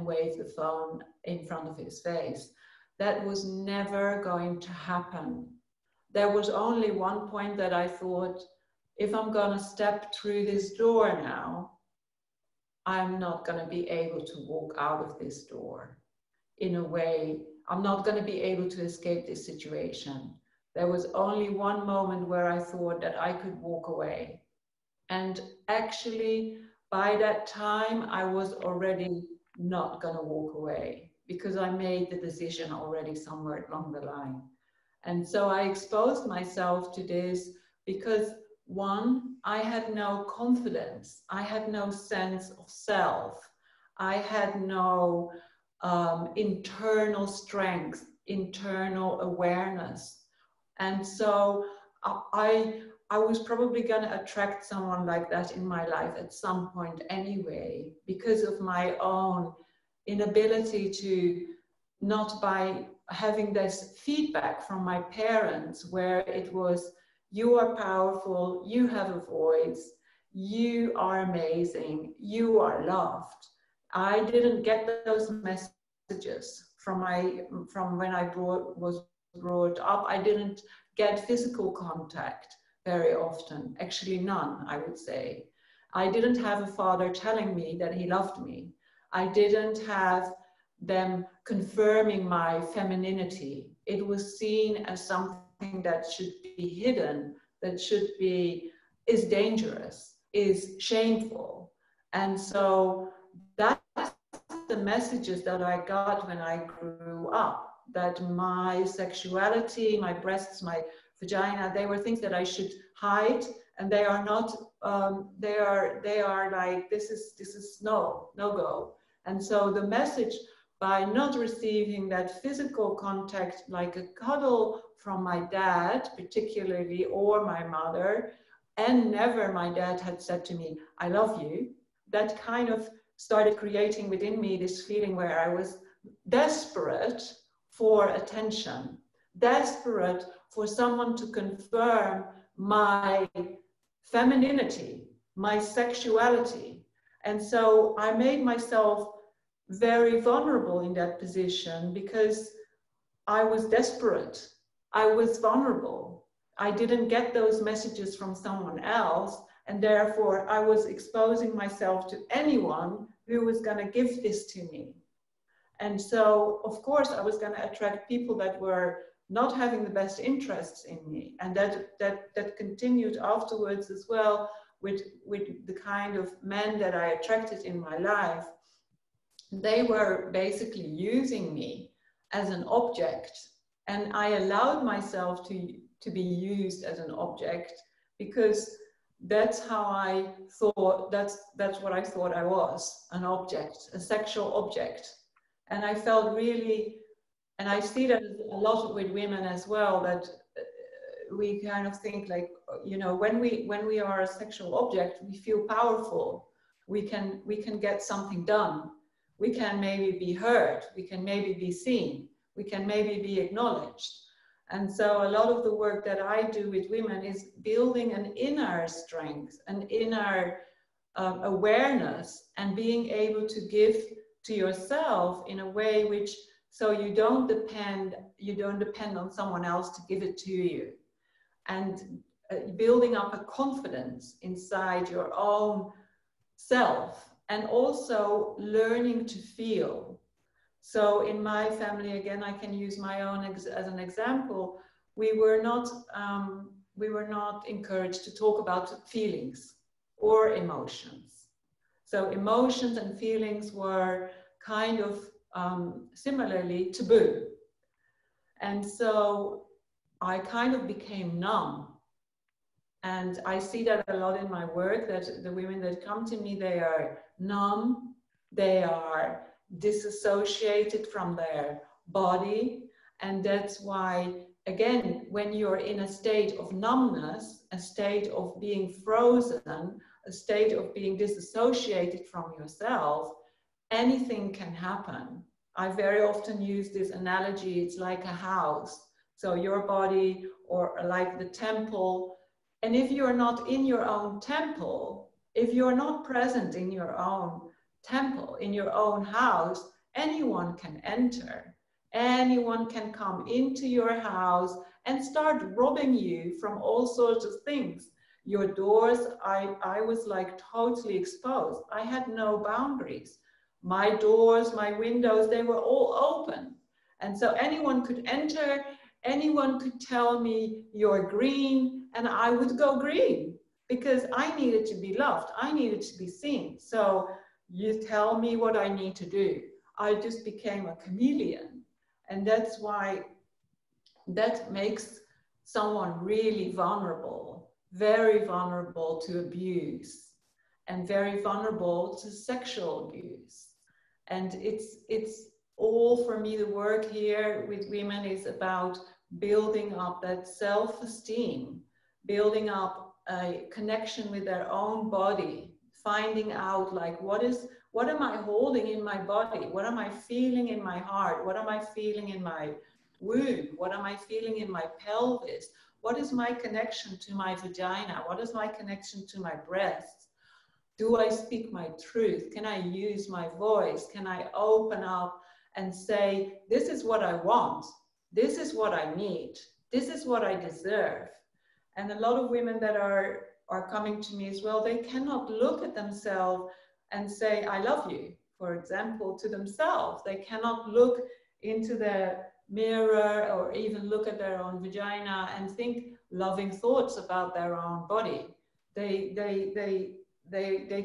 Speaker 3: wave the phone in front of his face. That was never going to happen. There was only one point that I thought, if I'm gonna step through this door now, I'm not gonna be able to walk out of this door. In a way, I'm not gonna be able to escape this situation. There was only one moment where I thought that I could walk away. And actually, by that time, I was already not gonna walk away because I made the decision already somewhere along the line. And so I exposed myself to this because one, I had no confidence. I had no sense of self. I had no internal strength, internal awareness. And so I was probably going to attract someone like that in my life at some point anyway, because of my own inability to, not by having this feedback from my parents where it was, you are powerful, you have a voice, you are amazing, you are loved. I didn't get those messages from when I was brought up. I didn't get physical contact very often, actually none, I would say. I didn't have a father telling me that he loved me. I didn't have them confirming my femininity. It was seen as something that should be hidden, that is dangerous, is shameful. And so that's the messages that I got when I grew up, that my sexuality, my breasts, my vagina, they were things that I should hide, and they are not, they are like, this is no go. And so the message, by not receiving that physical contact, like a cuddle from my dad particularly, or my mother, and never my dad had said to me, I love you. That kind of started creating within me this feeling where I was desperate for attention, desperate for someone to confirm my femininity, my sexuality. And so I made myself very vulnerable in that position because I was desperate. I was vulnerable. I didn't get those messages from someone else. And therefore, I was exposing myself to anyone who was going to give this to me. And so, of course, I was going to attract people that were not having the best interests in me. And that continued afterwards as well with the kind of men that I attracted in my life. They were basically using me as an object. And I allowed myself to be used as an object because that's how I thought, that's what I thought I was, an object, a sexual object. And I felt really, and I see that a lot with women as well, that we kind of think like, you know, when we are a sexual object, we feel powerful. We can get something done. We can maybe be heard. We can maybe be seen. We can maybe be acknowledged. And so a lot of the work that I do with women is building an inner strength, an inner awareness, and being able to give to yourself in a way which, so you don't depend on someone else to give it to you. And building up a confidence inside your own self, and also learning to feel. So in my family, again, I can use my own as an example. We were not encouraged to talk about feelings or emotions. So emotions and feelings were kind of similarly taboo. And so I kind of became numb. And I see that a lot in my work, that the women that come to me, they are numb, they are disassociated from their body. And that's why, again, when you're in a state of numbness, a state of being frozen, a state of being disassociated from yourself, anything can happen. I very often use this analogy, it's like a house. So your body, or like the temple, and if you're not in your own temple, if you're not present in your own temple, in your own house, anyone can enter. Anyone can come into your house and start robbing you from all sorts of things. Your doors, I was like totally exposed. I had no boundaries. My doors, my windows, they were all open. And so anyone could enter, anyone could tell me you're green, and I would go green because I needed to be loved. I needed to be seen. So you tell me what I need to do. I just became a chameleon. And that's why that makes someone really vulnerable, very vulnerable to abuse, and very vulnerable to sexual abuse. And it's all, for me, the work here with women is about building up that self-esteem, building up a connection with their own body, finding out like what am I holding in my body? What am I feeling in my heart? What am I feeling in my womb? What am I feeling in my pelvis? What is my connection to my vagina? What is my connection to my breasts? Do I speak my truth? Can I use my voice? Can I open up and say, this is what I want. This is what I need. This is what I deserve. And a lot of women that are coming to me as well, they cannot look at themselves and say, I love you, for example, to themselves. They cannot look into the mirror or even look at their own vagina and think loving thoughts about their own body. They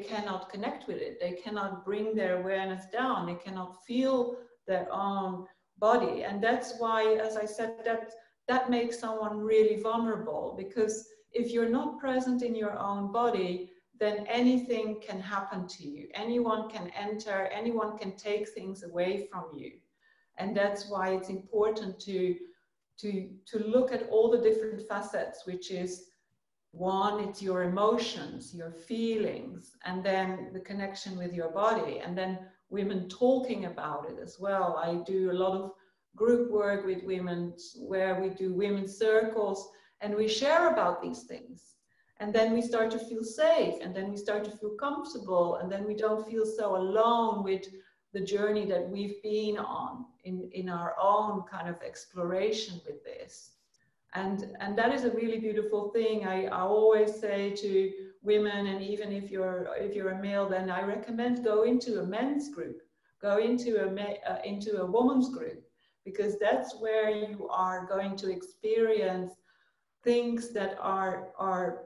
Speaker 3: cannot connect with it. They cannot bring their awareness down. They cannot feel their own body. And that's why, as I said, that makes someone really vulnerable, because if you're not present in your own body, then anything can happen to you. Anyone can enter, anyone can take things away from you. And that's why it's important to look at all the different facets, which is One, it's your emotions, your feelings, and then the connection with your body, and then women talking about it as well. I do a lot of group work with women where we do women's circles and we share about these things. And then we start to feel safe, and then we start to feel comfortable, and then we don't feel so alone with the journey that we've been on in our own kind of exploration with this. And that is a really beautiful thing. I always say to women, and even if you're a male, then I recommend go into a men's group, go into a woman's group, because that's where you are going to experience things that are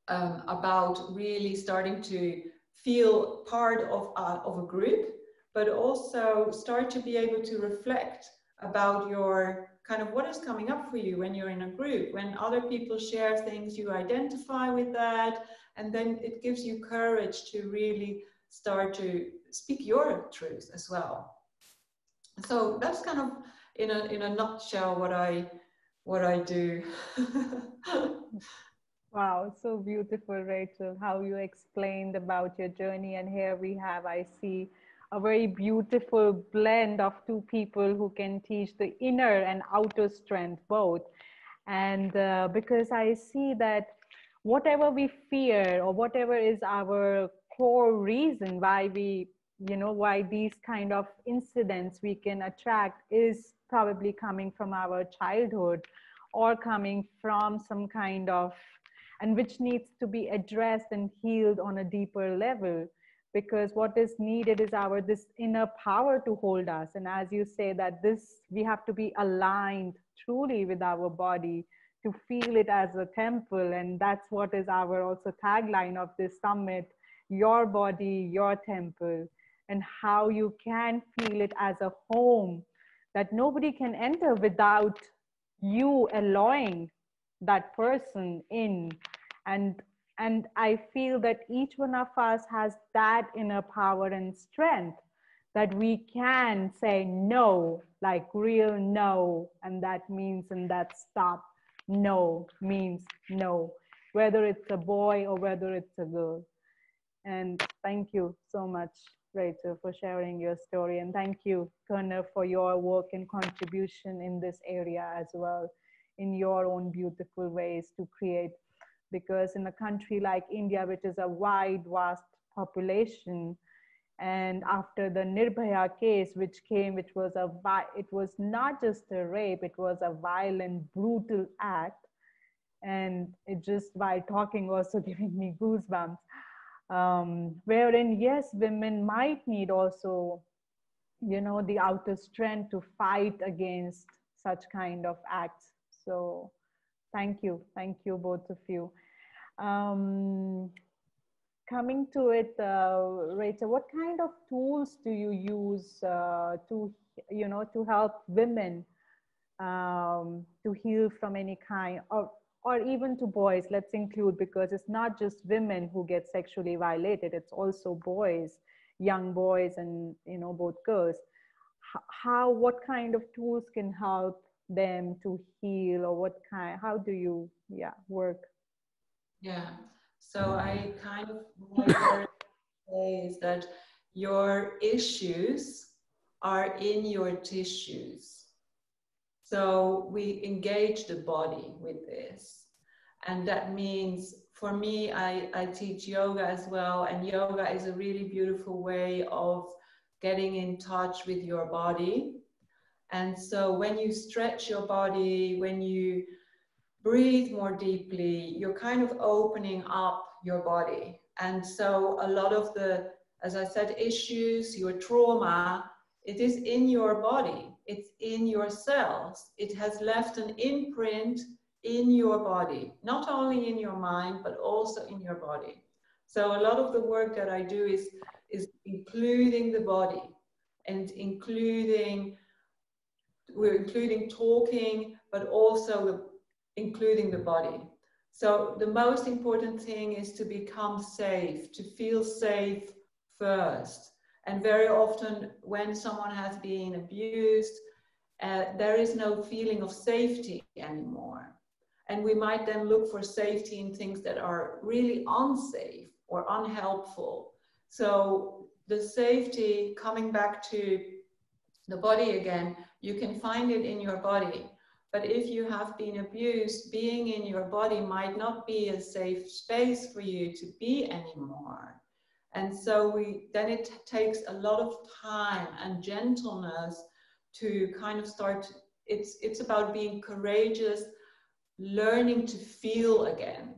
Speaker 3: about really starting to feel part of a group, but also start to be able to reflect about your kind of what is coming up for you when you're in a group. When other people share things, you identify with that, and then it gives you courage to really start to speak your truth as well. So that's kind of in a nutshell what I do.
Speaker 1: Wow, so beautiful, Rachel, how you explained about your journey. And here we have, I see, a very beautiful blend of two people who can teach the inner and outer strength both. And because I see that whatever we fear or whatever is our core reason why we, why these kind of incidents we can attract is probably coming from our childhood or coming from some kind of, and which needs to be addressed and healed on a deeper level. Because what is needed is this inner power to hold us. And as you say that we have to be aligned truly with our body to feel it as a temple. And that's what is our also tagline of this summit, your body, your temple, and how you can feel it as a home that nobody can enter without you allowing that person in. And I feel that each one of us has that inner power and strength that we can say no, like real no. And that means, and that stop. No means no, whether it's a boy or whether it's a girl. And thank you so much, Rachel, for sharing your story. And thank you, Kerner, for your work and contribution in this area as well, in your own beautiful ways to create. Because in a country like India, which is a wide, vast population, and after the Nirbhaya case, which was it was not just a rape, it was a violent, brutal act. And it just, by talking, also giving me goosebumps. Wherein, yes, women might need also, the outer strength to fight against such kind of acts. So thank you, both of you. Coming to it, Rachel, what kind of tools do you use to help women to heal from any kind, or even to boys? Let's include, because it's not just women who get sexually violated; it's also boys, young boys, and both girls. What kind of tools can help them to heal, or how do you work?
Speaker 3: Yeah, so I kind of say is that your issues are in your tissues. So we engage the body with this. And that means, for me, I teach yoga as well. And yoga is a really beautiful way of getting in touch with your body. And so when you stretch your body, when you breathe more deeply, you're kind of opening up your body. And so a lot of the, as I said, issues, your trauma, it is in your body. It's in your cells. It has left an imprint in your body, not only in your mind, but also in your body. So a lot of the work that I do is including the body, and we're including talking, but also including the body. So the most important thing is to become safe, to feel safe first. And very often when someone has been abused, there is no feeling of safety anymore. And we might then look for safety in things that are really unsafe or unhelpful. So the safety, coming back to the body again, you can find it in your body. But if you have been abused, being in your body might not be a safe space for you to be anymore. And so then it takes a lot of time and gentleness to kind of start. It's about being courageous, learning to feel again.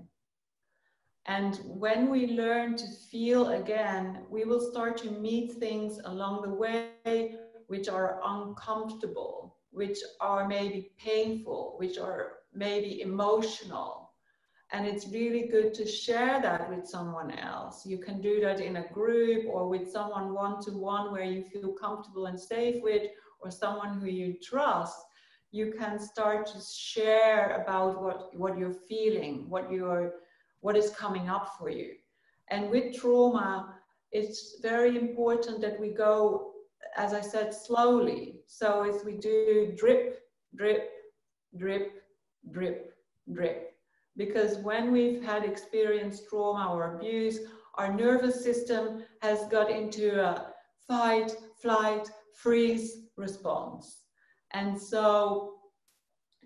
Speaker 3: And when we learn to feel again, we will start to meet things along the way which are uncomfortable, which are maybe painful, which are maybe emotional. And it's really good to share that with someone else. You can do that in a group or with someone one-to-one where you feel comfortable and safe with, or someone who you trust. You can start to share about what you're feeling, what is coming up for you. And with trauma, it's very important that we go, as I said, slowly. So as we do drip, drip, drip, drip, drip. Because when we've had experienced trauma or abuse, our nervous system has got into a fight, flight, freeze response. And so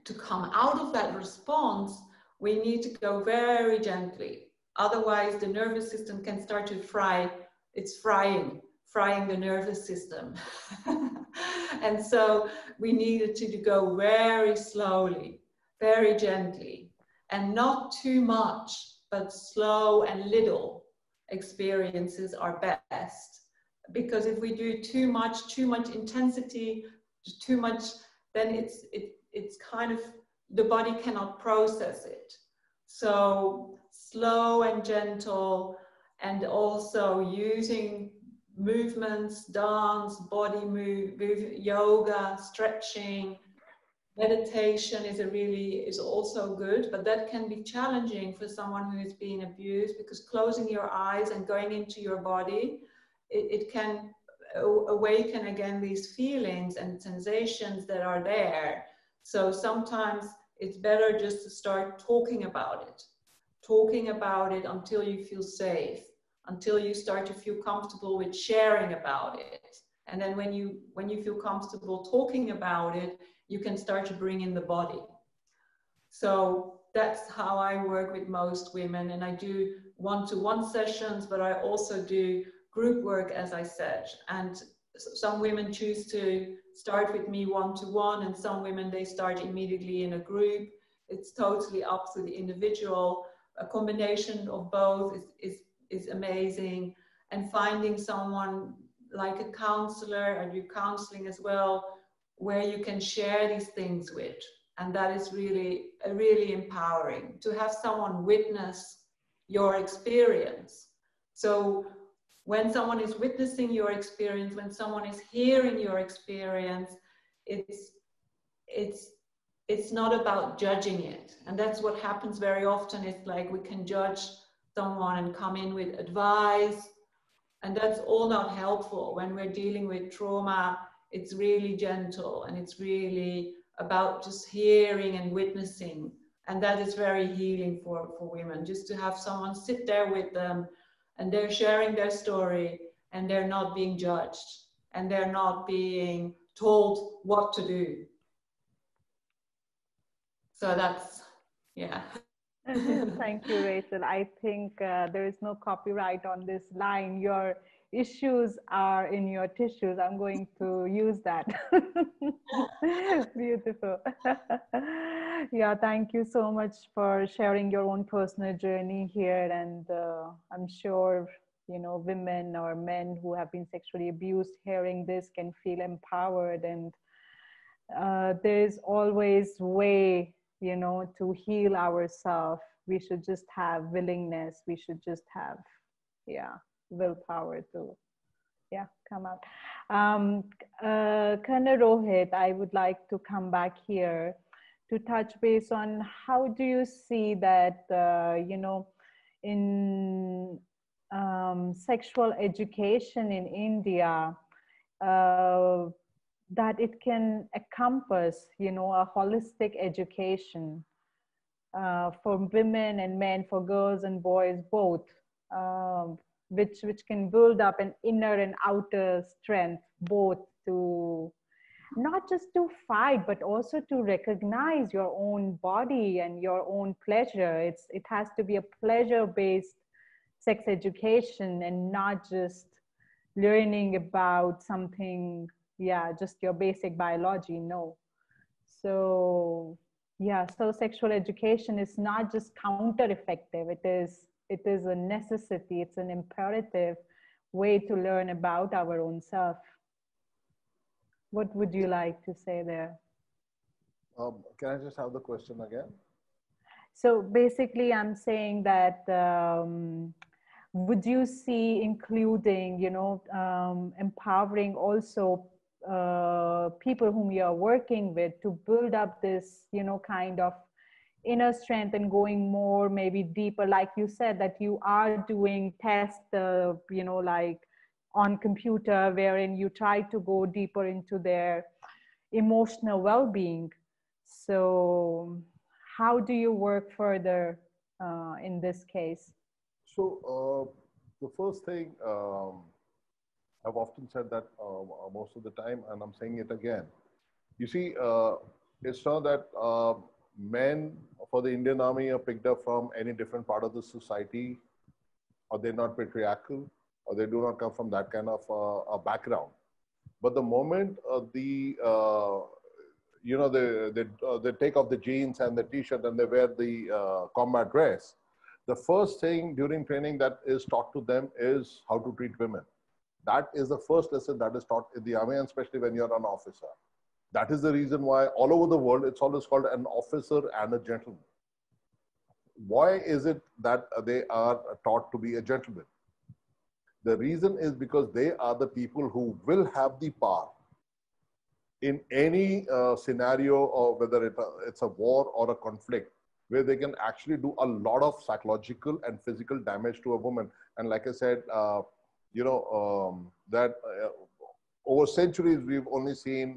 Speaker 3: to come out of that response, we need to go very gently. Otherwise, the nervous system can start to fry. It's frying the nervous system. And so we needed to go very slowly, very gently, and not too much, but slow and little experiences are best. Because if we do too much intensity, too much, then it's kind of, the body cannot process it. So slow and gentle, and also using movements, dance, body move, yoga, stretching, meditation is also good, but that can be challenging for someone who has been abused, because closing your eyes and going into your body, it can awaken again these feelings and sensations that are there. So sometimes it's better just to start talking about it until you feel safe, until you start to feel comfortable with sharing about it. And then when you feel comfortable talking about it, you can start to bring in the body. So that's how I work with most women. And I do one-to-one sessions, but I also do group work, as I said. And some women choose to start with me one-to-one, and some women, they start immediately in a group. It's totally up to the individual. A combination of both is amazing. And finding someone like a counselor, I do counseling as well, where you can share these things with. And that is really empowering, to have someone witness your experience. So when someone is witnessing your experience, when someone is hearing your experience, it's not about judging it. And that's what happens very often. It's like we can judge someone and come in with advice, and that's all not helpful. When we're dealing with trauma, it's really gentle, and it's really about just hearing and witnessing. And that is very healing for women, just to have someone sit there with them, and they're sharing their story, and they're not being judged, and they're not being told what to do. So that's, yeah.
Speaker 1: Thank you, Rachel. I think there is no copyright on this line. Your issues are in your tissues. I'm going to use that. Beautiful. Yeah, thank you so much for sharing your own personal journey here. And I'm sure, you know, women or men who have been sexually abused hearing this can feel empowered. And there's always way, you know, to heal ourselves. We should just have willingness. We should just have, yeah, willpower to, yeah, come out. Kana Rohit, I would like to come back here to touch base on how do you see that, you know, in sexual education in India, that it can encompass, you know, a holistic education. for women and men, for girls and boys both, which can build up an inner and outer strength, both to not just to fight, but also to recognize your own body and your own pleasure. It has to be a pleasure-based sex education and not just learning about something, yeah, just your basic biology. No. So yeah, so sexual education is not just counter effective. It is a necessity. It's an imperative way to learn about our own self. What would you like to say there?
Speaker 2: Can I just have the question again?
Speaker 1: So basically, I'm saying that would you see including, empowering also people whom you are working with to build up this, kind of inner strength and going more, maybe deeper, like you said, that you are doing tests, like on computer, wherein you try to go deeper into their emotional well-being. So how do you work further in this case?
Speaker 2: So the first thing, I've often said that most of the time, and I'm saying it again. You see, it's not that men for the Indian Army are picked up from any different part of the society, or they're not patriarchal, or they do not come from that kind of a background. But the moment they take off the jeans and the t-shirt and they wear the combat dress, the first thing during training that is taught to them is how to treat women. That is the first lesson that is taught in the army, and especially when you're an officer. That is the reason why all over the world, it's always called an officer and a gentleman. Why is it that they are taught to be a gentleman? The reason is because they are the people who will have the power in any scenario, or whether it's a war or a conflict, where they can actually do a lot of psychological and physical damage to a woman. And like I said, over centuries, we've only seen,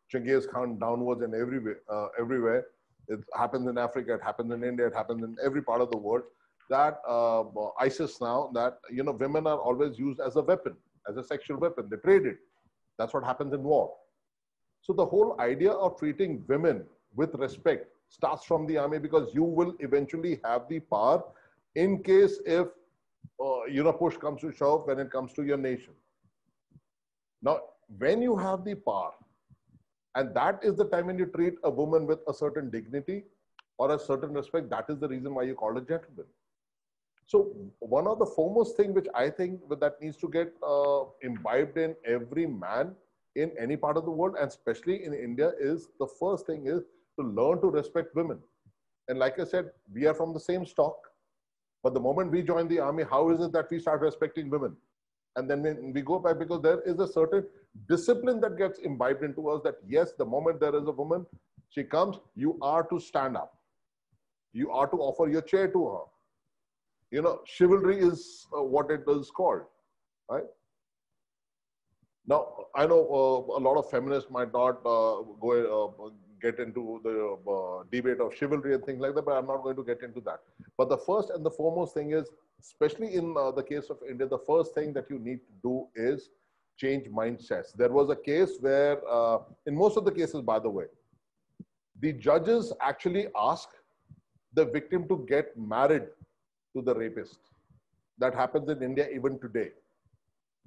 Speaker 2: Genghis Khan downwards and everywhere. It happens in Africa, it happens in India, it happens in every part of the world. That ISIS now, that, women are always used as a weapon, as a sexual weapon. They trade it. That's what happens in war. So the whole idea of treating women with respect starts from the army, because you will eventually have the power in case if, push comes to shove when it comes to your nation. Now, when you have the power, and that is the time when you treat a woman with a certain dignity or a certain respect, that is the reason why you call a gentleman. So one of the foremost thing which I think that needs to get imbibed in every man in any part of the world, and especially in India, is the first thing is to learn to respect women. And like I said, we are from the same stock, but the moment we join the army, how is it that we start respecting women? And then when we go back, because there is a certain discipline that gets imbibed into us, that yes, the moment there is a woman, she comes, you are to stand up. You are to offer your chair to her. Chivalry is what it is called, right? Now, I know a lot of feminists might not get into the debate of chivalry and things like that, but I'm not going to get into that. But the first and the foremost thing is, especially in the case of India, the first thing that you need to do is change mindsets. There was a case where, in most of the cases, by the way, the judges actually ask the victim to get married to the rapist. That happens in India even today.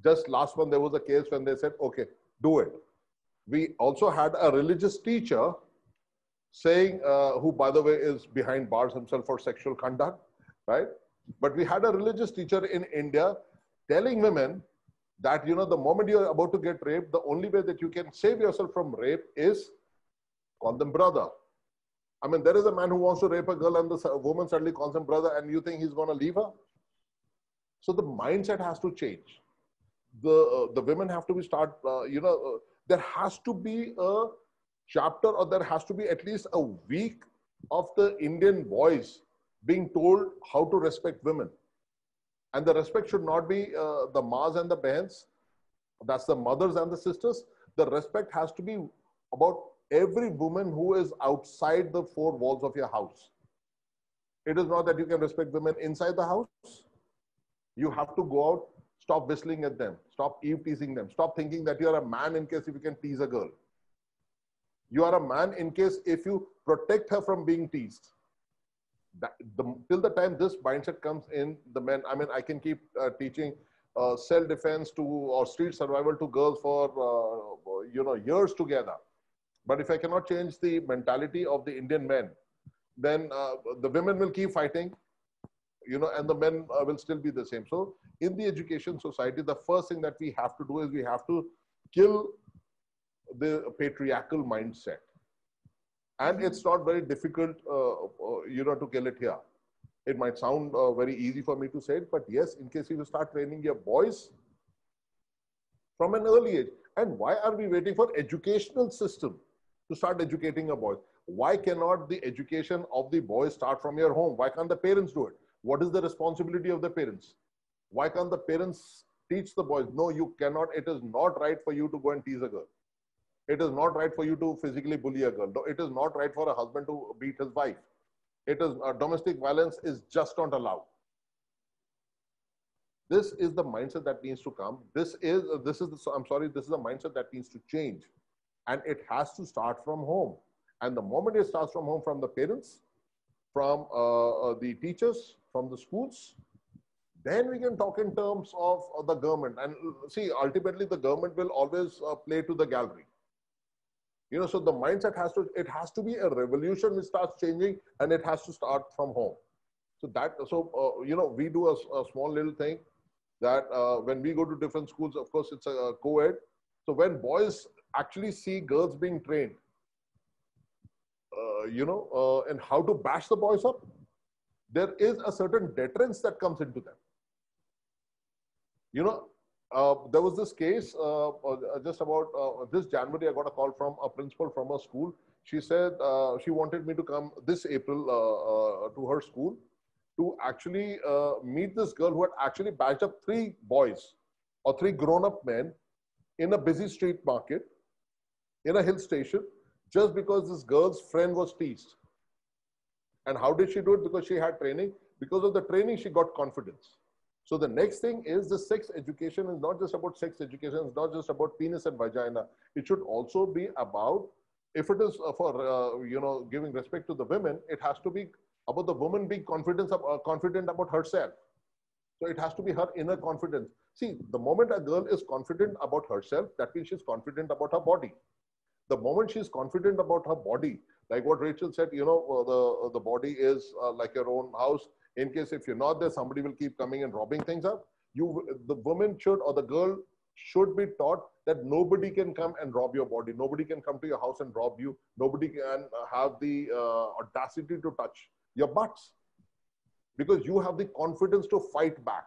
Speaker 2: Just last month, there was a case when they said, okay, do it. We also had a religious teacher saying, who by the way is behind bars himself for sexual conduct, right? But we had a religious teacher in India telling women that, the moment you're about to get raped, the only way that you can save yourself from rape is call them brother. I mean, there is a man who wants to rape a girl and the woman suddenly calls him brother, and you think he's going to leave her? So the mindset has to change. The women have to be there has to be a chapter, or there has to be at least a week of the Indian boys being told how to respect women. And the respect should not be the ma's and the behns, that's the mothers and the sisters. The respect has to be about every woman who is outside the four walls of your house. It is not that you can respect women inside the house. You have to go out, stop whistling at them, stop eve teasing them, stop thinking that you are a man in case if you can tease a girl. You are a man in case if you protect her from being teased. Till the time this mindset comes in the men, I mean, I can keep teaching self-defense to or street survival to girls for years together. But if I cannot change the mentality of the Indian men, then the women will keep fighting, and the men will still be the same. So in the education society, the first thing that we have to do is we have to kill the patriarchal mindset. And it's not very difficult, to kill it here. It might sound very easy for me to say it, but yes, in case you start training your boys from an early age. And why are we waiting for educational system to start educating our boys? Why cannot the education of the boys start from your home? Why can't the parents do it? What is the responsibility of the parents? Why can't the parents teach the boys? No, you cannot. It is not right for you to go and tease a girl. It is not right for you to physically bully a girl. It is not right for a husband to beat his wife. It is domestic violence is just not allowed. This is the mindset that needs to come. This is a mindset that needs to change, and it has to start from home. And the moment it starts from home, from the parents, from the teachers, from the schools, then we can talk in terms of the government. And see, ultimately, the government will always play to the gallery. So the mindset has to be a revolution which starts changing, and it has to start from home. So we do a small little thing that when we go to different schools, of course, it's a co-ed. So when boys actually see girls being trained, and how to bash the boys up, there is a certain deterrence that comes into them. There was this case just about this January. I got a call from a principal from a school. She said she wanted me to come this April to her school to actually meet this girl who had actually bashed up 3 boys or 3 grown-up men in a busy street market in a hill station, just because this girl's friend was teased. And how did she do it? Because she had training. Because of the training, she got confidence. So the next thing is the sex education is not just about sex education. It's not just about penis and vagina. It should also be about, if it is for, giving respect to the women, it has to be about the woman being confident about herself. So it has to be her inner confidence. See, the moment a girl is confident about herself, that means she's confident about her body. The moment she's confident about her body, like what Rachel said, the body is like your own house. In case if you're not there, somebody will keep coming and robbing things up. The woman should, or the girl should be taught that nobody can come and rob your body. Nobody can come to your house and rob you. Nobody can have the audacity to touch your butts, because you have the confidence to fight back.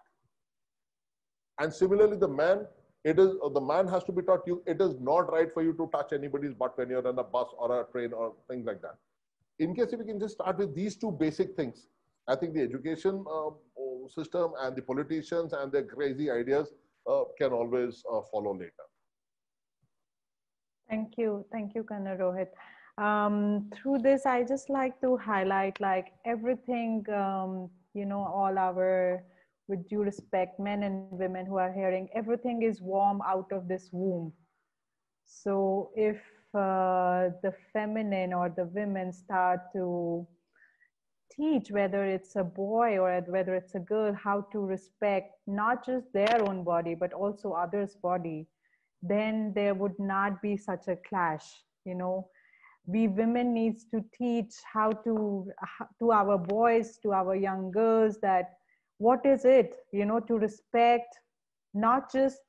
Speaker 2: And similarly, the man has to be taught it is not right for you to touch anybody's butt when you're on a bus or a train or things like that. In case if we can just start with these 2 basic things, I think the education system and the politicians and their crazy ideas can always follow later.
Speaker 1: Thank you, Kanna Rohit. Through this, I just like to highlight like everything, all our, with due respect, men and women who are hearing, everything is warm out of this womb. So if the feminine or the women start to teach, whether it's a boy or whether it's a girl, how to respect not just their own body, but also others' body, then there would not be such a clash. We women needs to teach how to our boys, to our young girls, that what is it, to respect not just,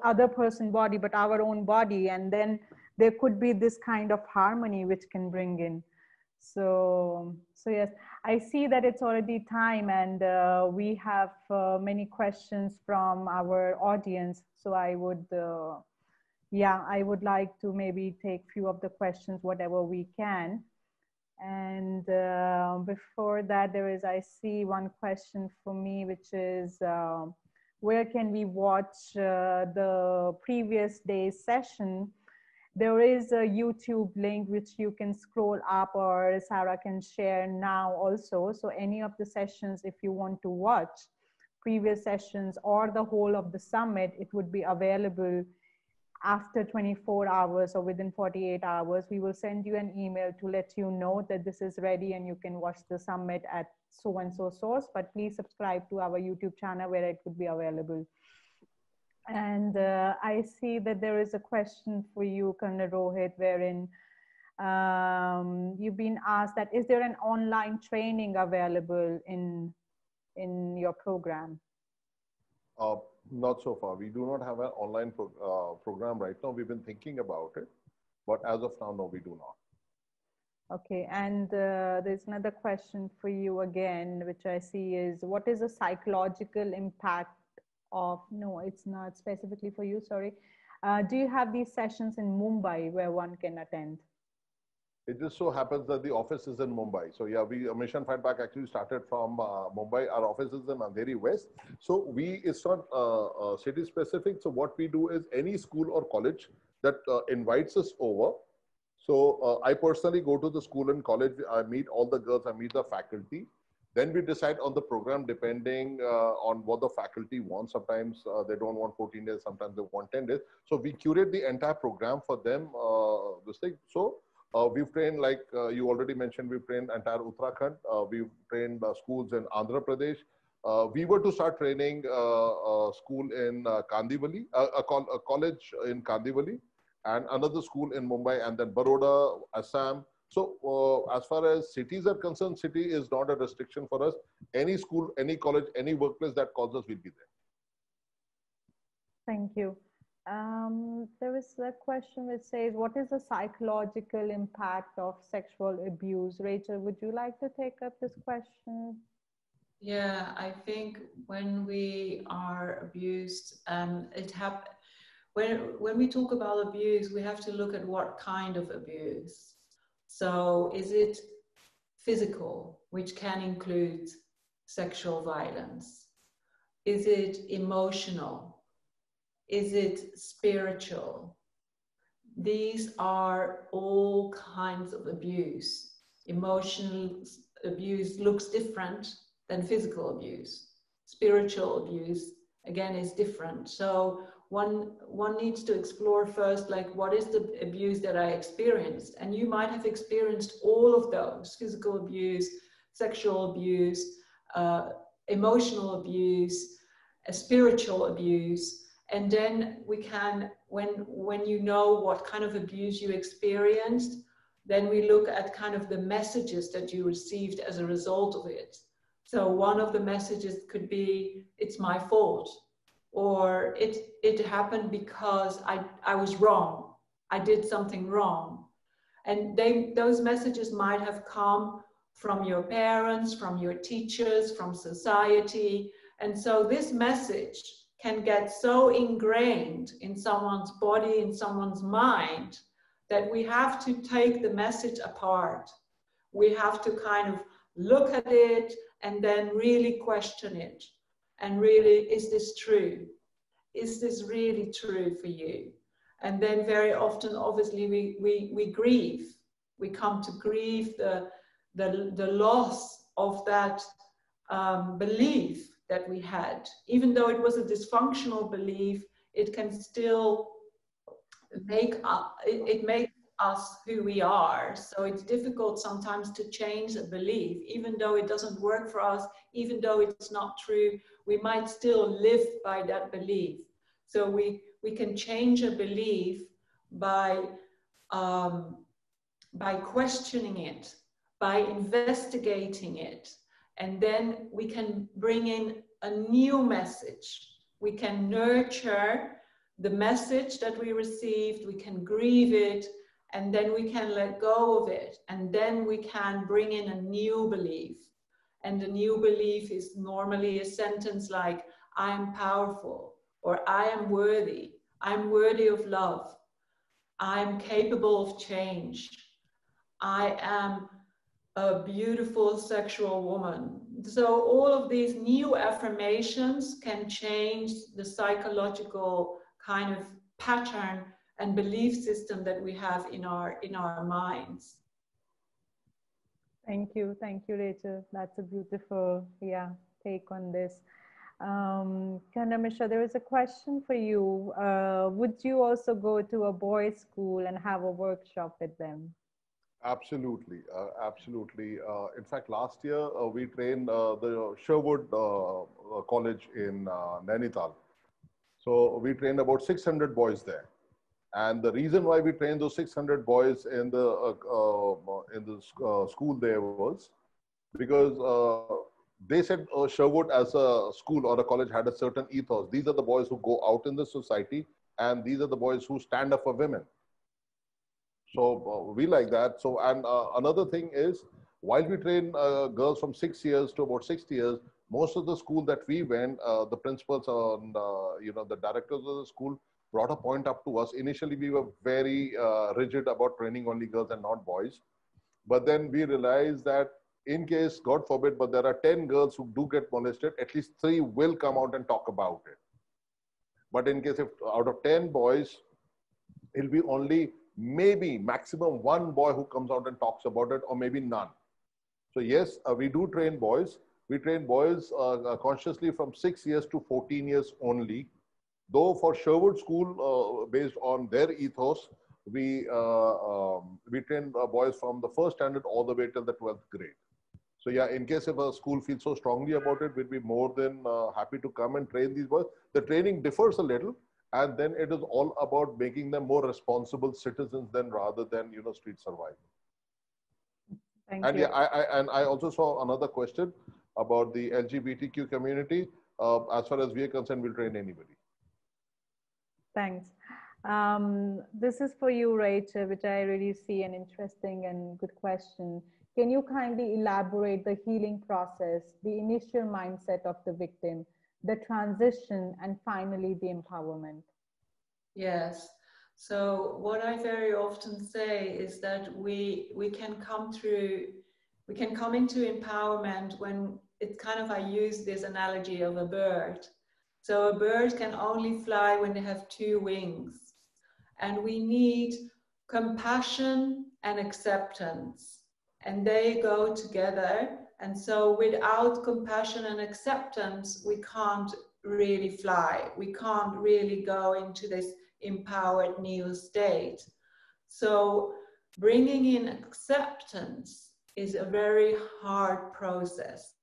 Speaker 1: other person's body, but our own body. And then there could be this kind of harmony which can bring in. So yes, I see that it's already time, and we have many questions from our audience. So I would like to maybe take few of the questions, whatever we can. And before that, I see one question for me, which is, where can we watch the previous day's session? There is a YouTube link which you can scroll up, or Sarah can share now also. So any of the sessions, if you want to watch previous sessions or the whole of the summit, it would be available after 24 hours or within 48 hours. We will send you an email to let you know that this is ready and you can watch the summit at so and so source, but please subscribe to our YouTube channel where it would be available. And I see that there is a question for you, Colonel Rohit, wherein you've been asked that, is there an online training available in your program?
Speaker 2: Not so far. We do not have an online program right now. We've been thinking about it, but as of now, no, we do not.
Speaker 1: Okay, and there's another question for you again, which I see is, what is the psychological impact of, no, it's not specifically for you, sorry. Do you have these sessions in Mumbai where one can attend?
Speaker 2: It just so happens that the office is in Mumbai. So yeah, Mission Fight Back actually started from Mumbai. Our office is in Andheri West. So it's not city specific. So what we do is any school or college that invites us over. So I personally go to the school and college. I meet all the girls. I meet the faculty. Then we decide on the program depending on what the faculty wants. Sometimes they don't want 14 days. Sometimes they want 10 days. So we curate the entire program for them. This thing. So we've trained, like you already mentioned, we've trained entire Uttarakhand. We've trained schools in Andhra Pradesh. We were to start training a school in Kandivali, a college in Kandivali, and another school in Mumbai, and then Baroda, Assam. So as far as cities are concerned, city is not a restriction for us. Any school, any college, any workplace that calls us, we'll be there.
Speaker 1: Thank you. There is a question which says, what is the psychological impact of sexual abuse? Rachel, would you like to take up this question?
Speaker 3: Yeah, I think when we are abused, when we talk about abuse, we have to look at what kind of abuse. So is it physical, which can include sexual violence? Is it emotional? Is it spiritual? These are all kinds of abuse. Emotional abuse looks different than physical abuse. Spiritual abuse, again, is different. So one needs to explore first, like, what is the abuse that I experienced? And you might have experienced all of those: physical abuse, sexual abuse, emotional abuse, spiritual abuse. And then we can, when you know what kind of abuse you experienced, then we look at kind of the messages that you received as a result of it. So one of the messages could be, it's my fault, or it happened because I was wrong. I did something wrong. And those messages might have come from your parents, from your teachers, from society. And so this message can get so ingrained in someone's body, in someone's mind, that we have to take the message apart. We have to kind of look at it and then really question it. And really, is this true? Is this really true for you? And then very often, obviously, we grieve. We come to grieve the loss of that belief that we had. Even though it was a dysfunctional belief, it can still make us who we are. So it's difficult sometimes to change a belief, even though it doesn't work for us, even though it's not true, we might still live by that belief. So we can change a belief by questioning it, by investigating it, and then we can bring in a new message. We can nurture the message that we received, we can grieve it, and then we can let go of it. And then we can bring in a new belief. And the new belief is normally a sentence like, I am powerful, or I am worthy. I'm worthy of love. I'm capable of change. I am a beautiful sexual woman. So all of these new affirmations can change the psychological kind of pattern and belief system that we have in our minds.
Speaker 1: Thank you, Rachel. That's a beautiful, take on this. Kanamishra, there is a question for you. Would you also go to a boys' school and have a workshop with them?
Speaker 2: Absolutely, absolutely. In fact, last year we trained the Sherwood College in Nainital. So we trained about 600 boys there. And the reason why we trained those 600 boys in the school there was because they said Sherwood as a school or a college had a certain ethos. These are the boys who go out in the society, and these are the boys who stand up for women. So we like that. So, and another thing is, while we train girls from 6 years to about 60 years, most of the school that we went, the principals and the directors of the school brought a point up to us. Initially, we were very rigid about training only girls and not boys. But then we realized that in case, God forbid, but there are 10 girls who do get molested, at least 3 will come out and talk about it. But in case if out of 10 boys, it'll be only maybe maximum 1 boy who comes out and talks about it, or maybe none. So yes, we do train boys. We train boys consciously from 6 years to 14 years only. Though for Sherwood School, based on their ethos, we train boys from the first standard all the way till the 12th grade. So yeah, in case if a school feels so strongly about it, we'd be more than happy to come and train these boys. The training differs a little, and then it is all about making them more responsible citizens than rather than street survival.
Speaker 1: Thank
Speaker 2: and
Speaker 1: you.
Speaker 2: Yeah, I also saw another question about the LGBTQ community. As far as we are concerned, we'll train anybody.
Speaker 1: Thanks. This is for you, Rachel, which I really see an interesting and good question. Can you kindly elaborate the healing process, the initial mindset of the victim, the transition, and finally the empowerment?
Speaker 3: Yes. So what I very often say is that we can come into empowerment when it's kind of, I use this analogy of a bird. So a bird can only fly when they have 2 wings. And we need compassion and acceptance. And they go together. And so without compassion and acceptance, we can't really fly. We can't really go into this empowered new state. So bringing in acceptance is a very hard process.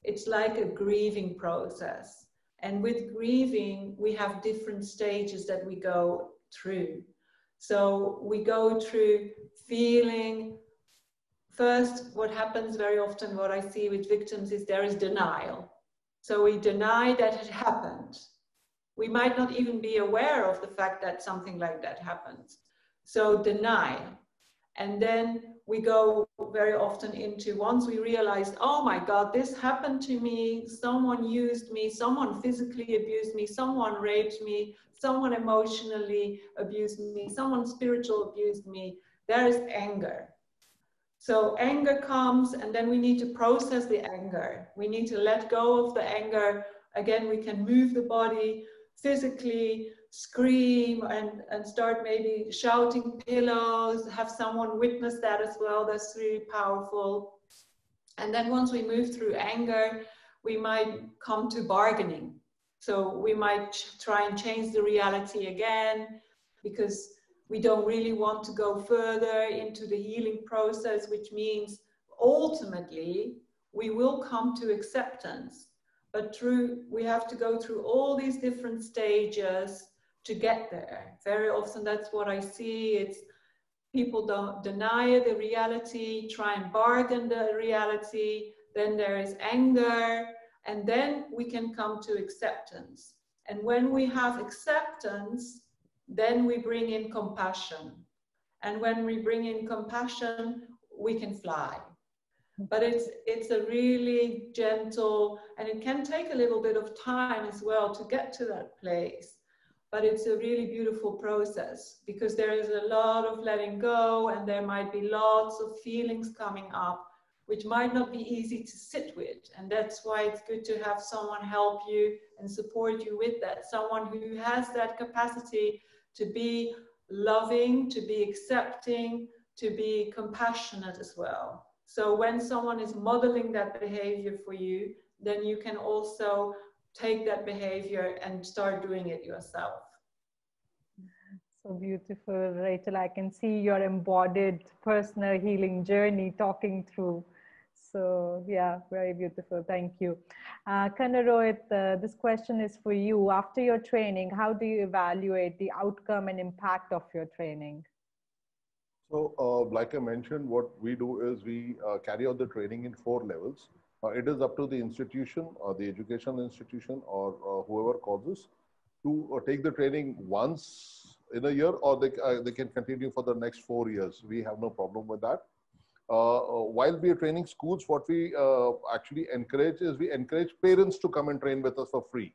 Speaker 3: It's like a grieving process. And with grieving, we have different stages that we go through. So we go through feeling. First, what happens very often, what I see with victims, is there is denial. So we deny that it happened. We might not even be aware of the fact that something like that happens. So denial. And then we go very often into, once we realize, oh my God, this happened to me, someone used me, someone physically abused me, someone raped me, someone emotionally abused me, someone spiritual abused me, there is anger. So anger comes, and then we need to process the anger. We need to let go of the anger. Again, we can move the body physically, scream, and start maybe shouting pillows, have someone witness that as well. That's really powerful. And then once we move through anger, we might come to bargaining. So we might try and change the reality again, because we don't really want to go further into the healing process, which means ultimately we will come to acceptance. But we have to go through all these different stages to get there. Very often that's what I see. It's people don't deny the reality, try and bargain the reality. Then there is anger, and then we can come to acceptance. And when we have acceptance, then we bring in compassion. And when we bring in compassion, we can fly. But it's a really gentle, and it can take a little bit of time as well to get to that place. But it's a really beautiful process, because there is a lot of letting go, and there might be lots of feelings coming up, which might not be easy to sit with. And that's why it's good to have someone help you and support you with that. Someone who has that capacity to be loving, to be accepting, to be compassionate as well. So when someone is modeling that behavior for you, then you can also take that behavior and start doing it yourself.
Speaker 1: So beautiful, Rachel. I can see your embodied personal healing journey talking through. So yeah, very beautiful. Thank you. Rohit, this question is for you. After your training, how do you evaluate the outcome and impact of your training?
Speaker 2: So like I mentioned, what we do is we carry out the training in 4 levels. It is up to the institution or the educational institution or whoever causes to take the training once in a year, or they can continue for the next 4 years. We have no problem with that. While we are training schools, what we actually encourage is we encourage parents to come and train with us for free.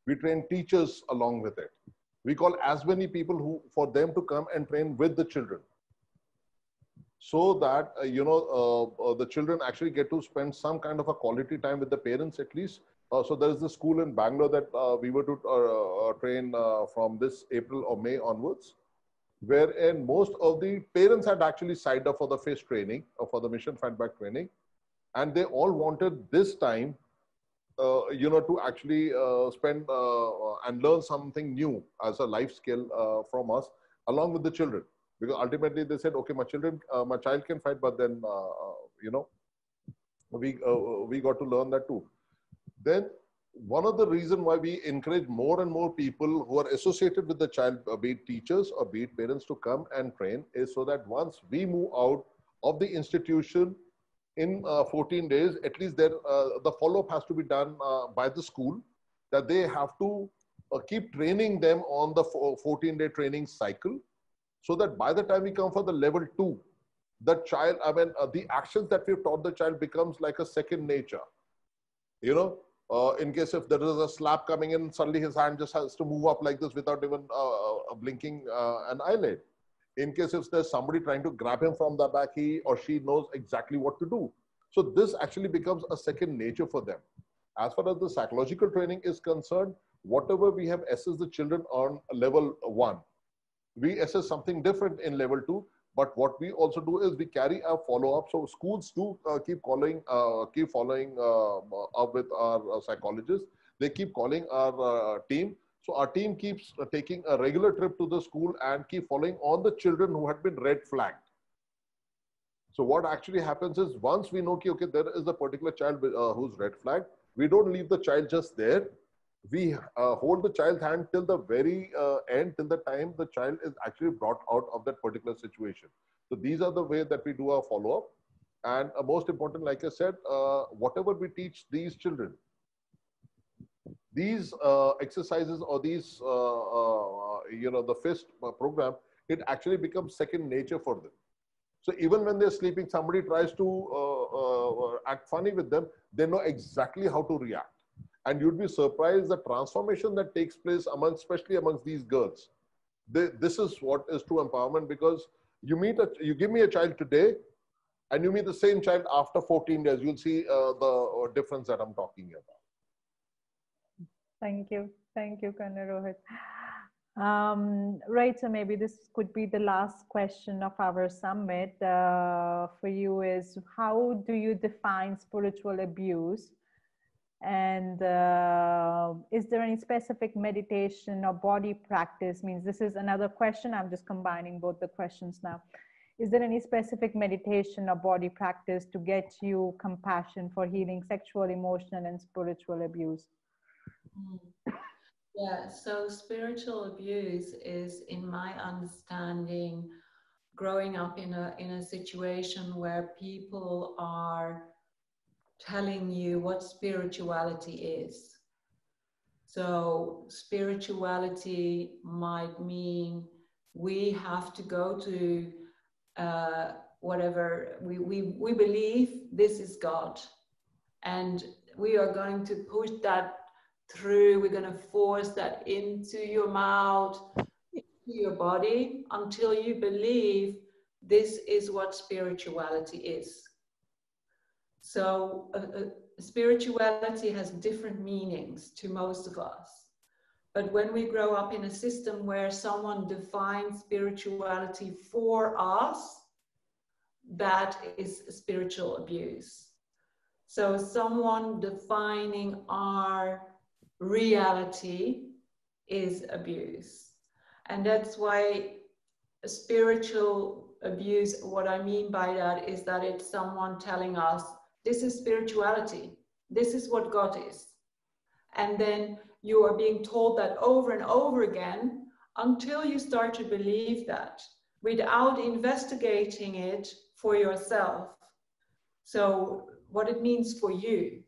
Speaker 2: We train teachers along with it. We call as many people who for them to come and train with the children, so that the children actually get to spend some kind of a quality time with the parents at least. So there is a school in Bangalore that we were to train from this April or May onwards, wherein most of the parents had actually signed up for the FISH training or for the mission feedback training, and they all wanted this time to actually spend and learn something new as a life skill from us along with the children. Because ultimately they said, okay, my child can fight, but then, we got to learn that too. Then one of the reasons why we encourage more and more people who are associated with the child, be it teachers or be it parents, to come and train, is so that once we move out of the institution in 14 days, at least the follow-up has to be done by the school, that they have to keep training them on the 14-day training cycle, so that by the time we come for the level 2, the child, the actions that we've taught the child becomes like a second nature. In case if there is a slap coming in, suddenly his hand just has to move up like this without even blinking an eyelid. In case if there's somebody trying to grab him from the back, he or she knows exactly what to do. So this actually becomes a second nature for them. As far as the psychological training is concerned, whatever we have assessed the children on level 1, we assess something different in level 2. But what we also do is we carry a follow-up. So schools do keep following up with our psychologists. They keep calling our team. So our team keeps taking a regular trip to the school and keep following on the children who had been red flagged. So what actually happens is, once we know, okay, there is a particular child who's red flagged, we don't leave the child just there. We hold the child's hand till the very end, till the time the child is actually brought out of that particular situation. So these are the way that we do our follow-up. And most important, like I said, whatever we teach these children, these exercises or these, the FIST program, it actually becomes second nature for them. So even when they're sleeping, somebody tries to act funny with them, they know exactly how to react. And you'd be surprised the transformation that takes place especially amongst these girls. This is what is true empowerment, because you give me a child today, and you meet the same child after 14 days. You'll see the difference that I'm talking about.
Speaker 1: Thank you, Rohit. Right, so maybe this could be the last question of our summit for you is, how do you define spiritual abuse? And is there any specific meditation or body practice? Means this is another question. I'm just combining both the questions now. Is there any specific meditation or body practice to get you compassion for healing sexual, emotional, and spiritual abuse?
Speaker 3: Yeah, so spiritual abuse is, in my understanding, growing up in a situation where people are telling you what spirituality is. So spirituality might mean we have to go to whatever we believe this is God, and we are going to push that through. We're going to force that into your mouth, into your body, until you believe this is what spirituality is. So spirituality has different meanings to most of us, But when we grow up in a system where someone defines spirituality for us, that is spiritual abuse. So someone defining our reality is abuse. And that's why spiritual abuse, what I mean by that is that it's someone telling us, this is spirituality, this is what God is. And then you are being told that over and over again until you start to believe that without investigating it for yourself. So what it means for you.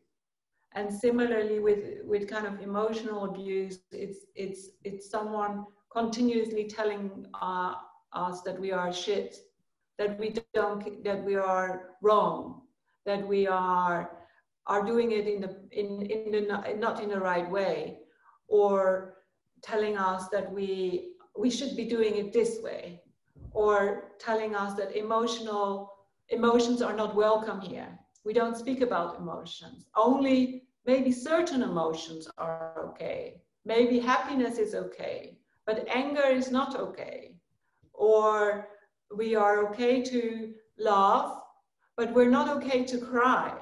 Speaker 3: And similarly with kind of emotional abuse, it's someone continuously telling us that we are shit, that we are wrong, that we are doing it not in the right way, or telling us that we should be doing it this way, or telling us that emotions are not welcome here. We don't speak about emotions. Only maybe certain emotions are okay. Maybe happiness is okay, but anger is not okay. Or we are okay to laugh, but we're not okay to cry.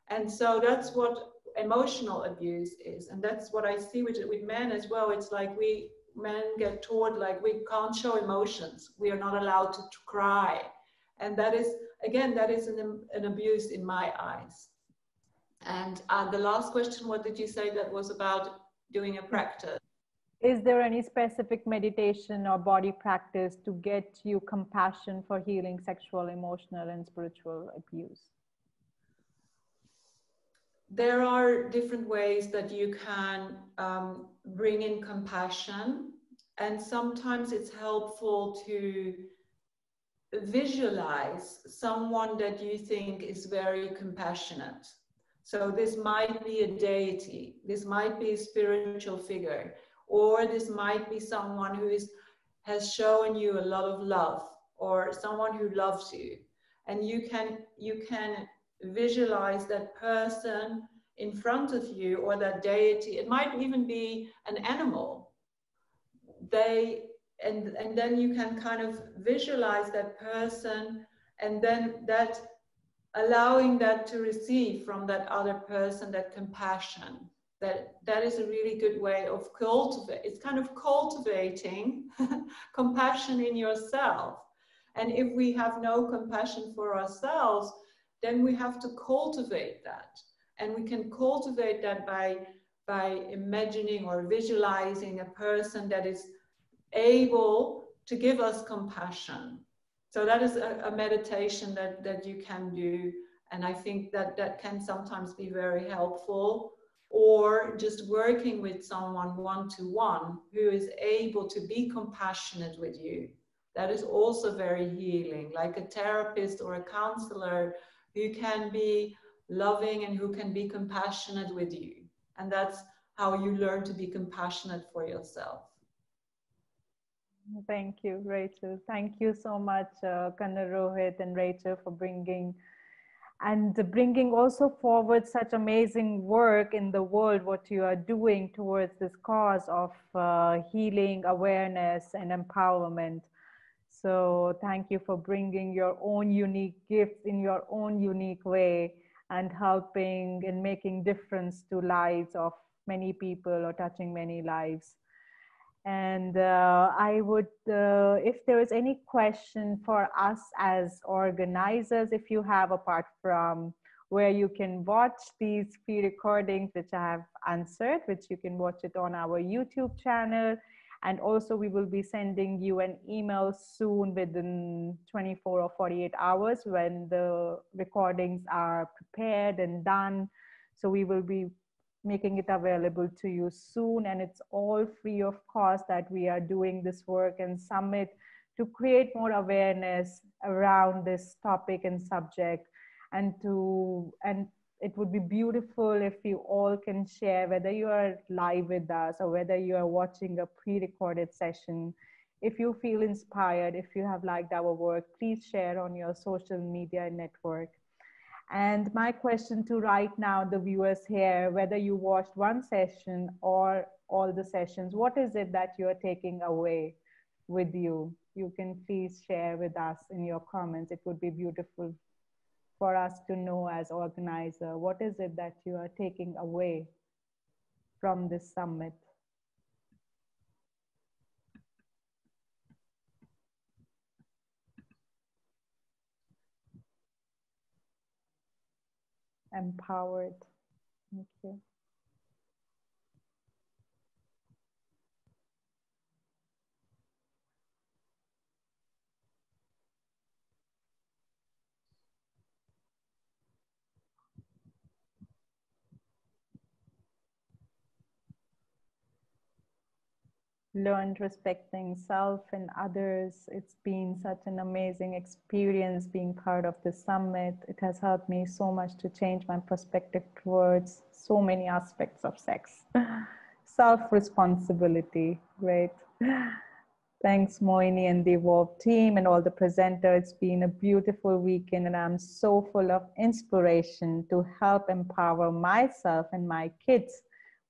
Speaker 3: And so that's what emotional abuse is. And that's what I see with men as well. It's like men get taught like we can't show emotions. We are not allowed to cry. And that is, again, that is an abuse in my eyes. And the last question, what did you say that was about doing a practice?
Speaker 1: Is there any specific meditation or body practice to get you compassion for healing sexual, emotional, and spiritual abuse?
Speaker 3: There are different ways that you can bring in compassion. And sometimes it's helpful to visualize someone that you think is very compassionate. So this might be a deity, this might be a spiritual figure, or this might be someone who has shown you a lot of love, or someone who loves you. And you can visualize that person in front of you, or that deity. It might even be an animal. And then you can kind of visualize that person, and then that allowing that to receive from that other person, that compassion. That is a really good way of it's kind of cultivating compassion in yourself. And if we have no compassion for ourselves, then we have to cultivate that. And we can cultivate that by imagining or visualizing a person that is able to give us compassion. So that is a meditation that you can do. And I think that can sometimes be very helpful. Or just working with someone one-to-one who is able to be compassionate with you. That is also very healing, like a therapist or a counselor who can be loving and who can be compassionate with you. And that's how you learn to be compassionate for yourself.
Speaker 1: Thank you, Rachel. Thank you so much, Kanna, Rohit, and Rachel, for bringing also forward such amazing work in the world, what you are doing towards this cause of healing, awareness, and empowerment. So thank you for bringing your own unique gifts in your own unique way and helping and making difference to lives of many people or touching many lives. And I would, if there is any question for us as organizers, if you have, apart from where you can watch these free recordings, which I have answered, which you can watch it on our YouTube channel. And also we will be sending you an email soon within 24 or 48 hours when the recordings are prepared and done. So we will be making it available to you soon, and it's all free of cost that we are doing this work and summit to create more awareness around this topic and subject. And it would be beautiful if you all can share, whether you are live with us or whether you are watching a pre-recorded session. If you feel inspired, if you have liked our work, please share on your social media network. And my question to right now the viewers here, whether you watched one session or all the sessions? What is it that you are taking away with you? You can please share with us in your comments. It would be beautiful for us to know as organizer. What is it that you are taking away from this summit? Empowered. Thank you. Learned respecting self and others. It's been such an amazing experience being part of the summit. It has helped me so much to change my perspective towards so many aspects of sex. Self-responsibility, great. Thanks, Moini and the Evolve team and all the presenters. It's been a beautiful weekend and I'm so full of inspiration to help empower myself and my kids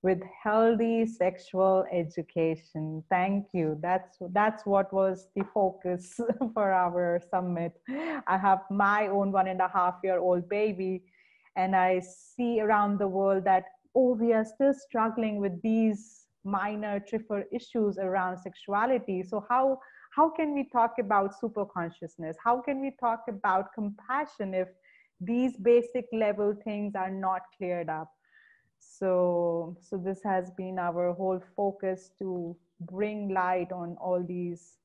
Speaker 1: with healthy sexual education. Thank you. That's what was the focus for our summit. I have my own 1.5-year-old baby, and I see around the world that, oh, we are still struggling with these minor trigger issues around sexuality. So how can we talk about super consciousness? How can we talk about compassion if these basic level things are not cleared up? So this has been our whole focus, to bring light on all these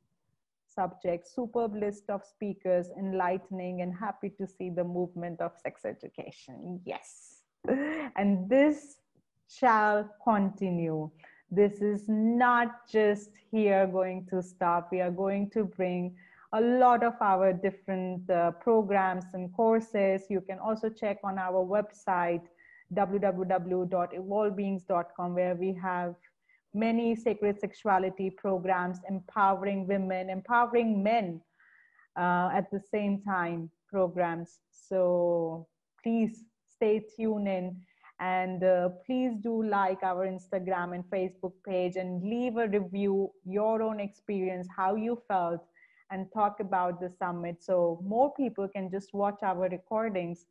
Speaker 1: subjects. Superb list of speakers, enlightening, and happy to see the movement of sex education. Yes. And this shall continue. This is not just here going to stop. We are going to bring a lot of our different programs and courses. You can also check on our website, www.evolvebeings.com, where we have many sacred sexuality programs, empowering women, empowering men at the same time programs. So please stay tuned in, and please do like our Instagram and Facebook page and leave a review, your own experience, how you felt, and talk about the summit so more people can just watch our recordings.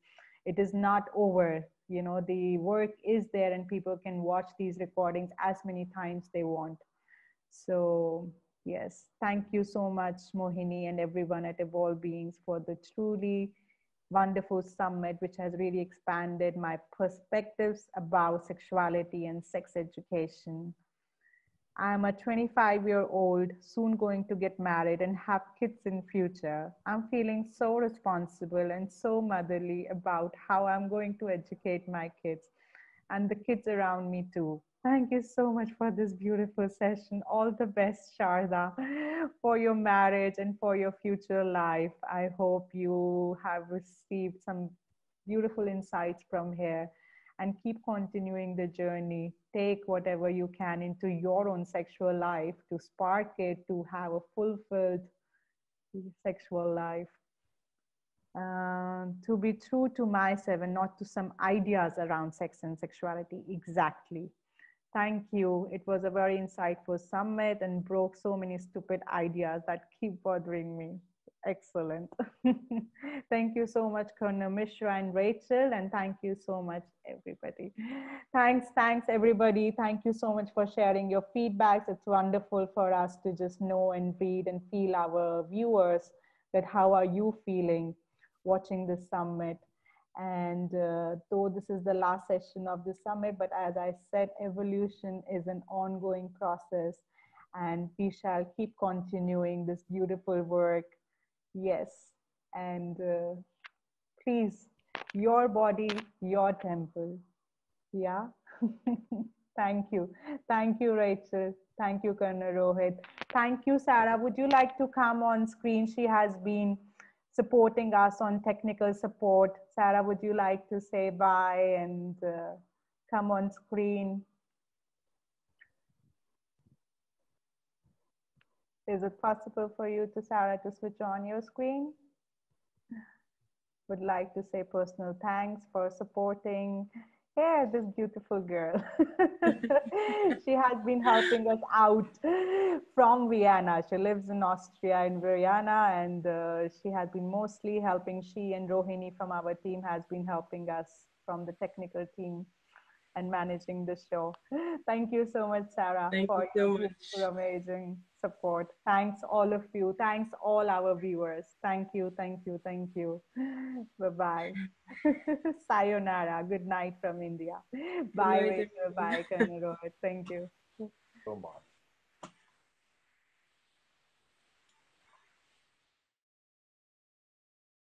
Speaker 1: It is not over. You know, the work is there and people can watch these recordings as many times they want. So yes, thank you so much, Mohini, and everyone at Evolve Beings for the truly wonderful summit, which has really expanded my perspectives about sexuality and sex education. I'm a 25-year-old, soon going to get married and have kids in future. I'm feeling so responsible and so motherly about how I'm going to educate my kids and the kids around me too. Thank you so much for this beautiful session. All the best, Sharda, for your marriage and for your future life. I hope you have received some beautiful insights from here, and keep continuing the journey. Take whatever you can into your own sexual life to spark it, to have a fulfilled sexual life. To be true to myself and not to some ideas around sex and sexuality. Exactly. Thank you. It was a very insightful summit and broke so many stupid ideas that keep bothering me. Excellent. Thank you so much, Colonel Mishra and Rachel, and thank you so much, everybody. Thanks, everybody. Thank you so much for sharing your feedbacks. It's wonderful for us to just know and read and feel our viewers, that how are you feeling watching this summit. And though this is the last session of the summit, but as I said, evolution is an ongoing process, and we shall keep continuing this beautiful work. Yes, and please, your body, your temple. Yeah. Thank you. Thank you, Rachel. Thank you, Colonel Rohit. Thank you, Sarah. Would you like to come on screen? She has been supporting us on technical support. Sarah, would you like to say bye and come on screen? Is it possible for you, to Sarah, to switch on your screen? Would like to say personal thanks for supporting Yeah, this beautiful girl. She has been helping us out from Vienna. She lives in Austria in Vienna, and she has been mostly helping. She and Rohini from our team has been helping us from the technical team and managing the show. Thank you so much, Sarah,
Speaker 4: Thank
Speaker 1: for
Speaker 4: you
Speaker 1: your
Speaker 4: so
Speaker 1: beautiful,
Speaker 4: much.
Speaker 1: amazing support. Thanks, all of you. Thanks, all our viewers. Thank you, thank you, thank you. Bye bye. Sayonara. Good night from India.
Speaker 4: Good
Speaker 1: Bye,
Speaker 4: night,
Speaker 1: Rachel.
Speaker 4: everyone.
Speaker 1: Bye, Kanaro. Thank you.
Speaker 2: So much.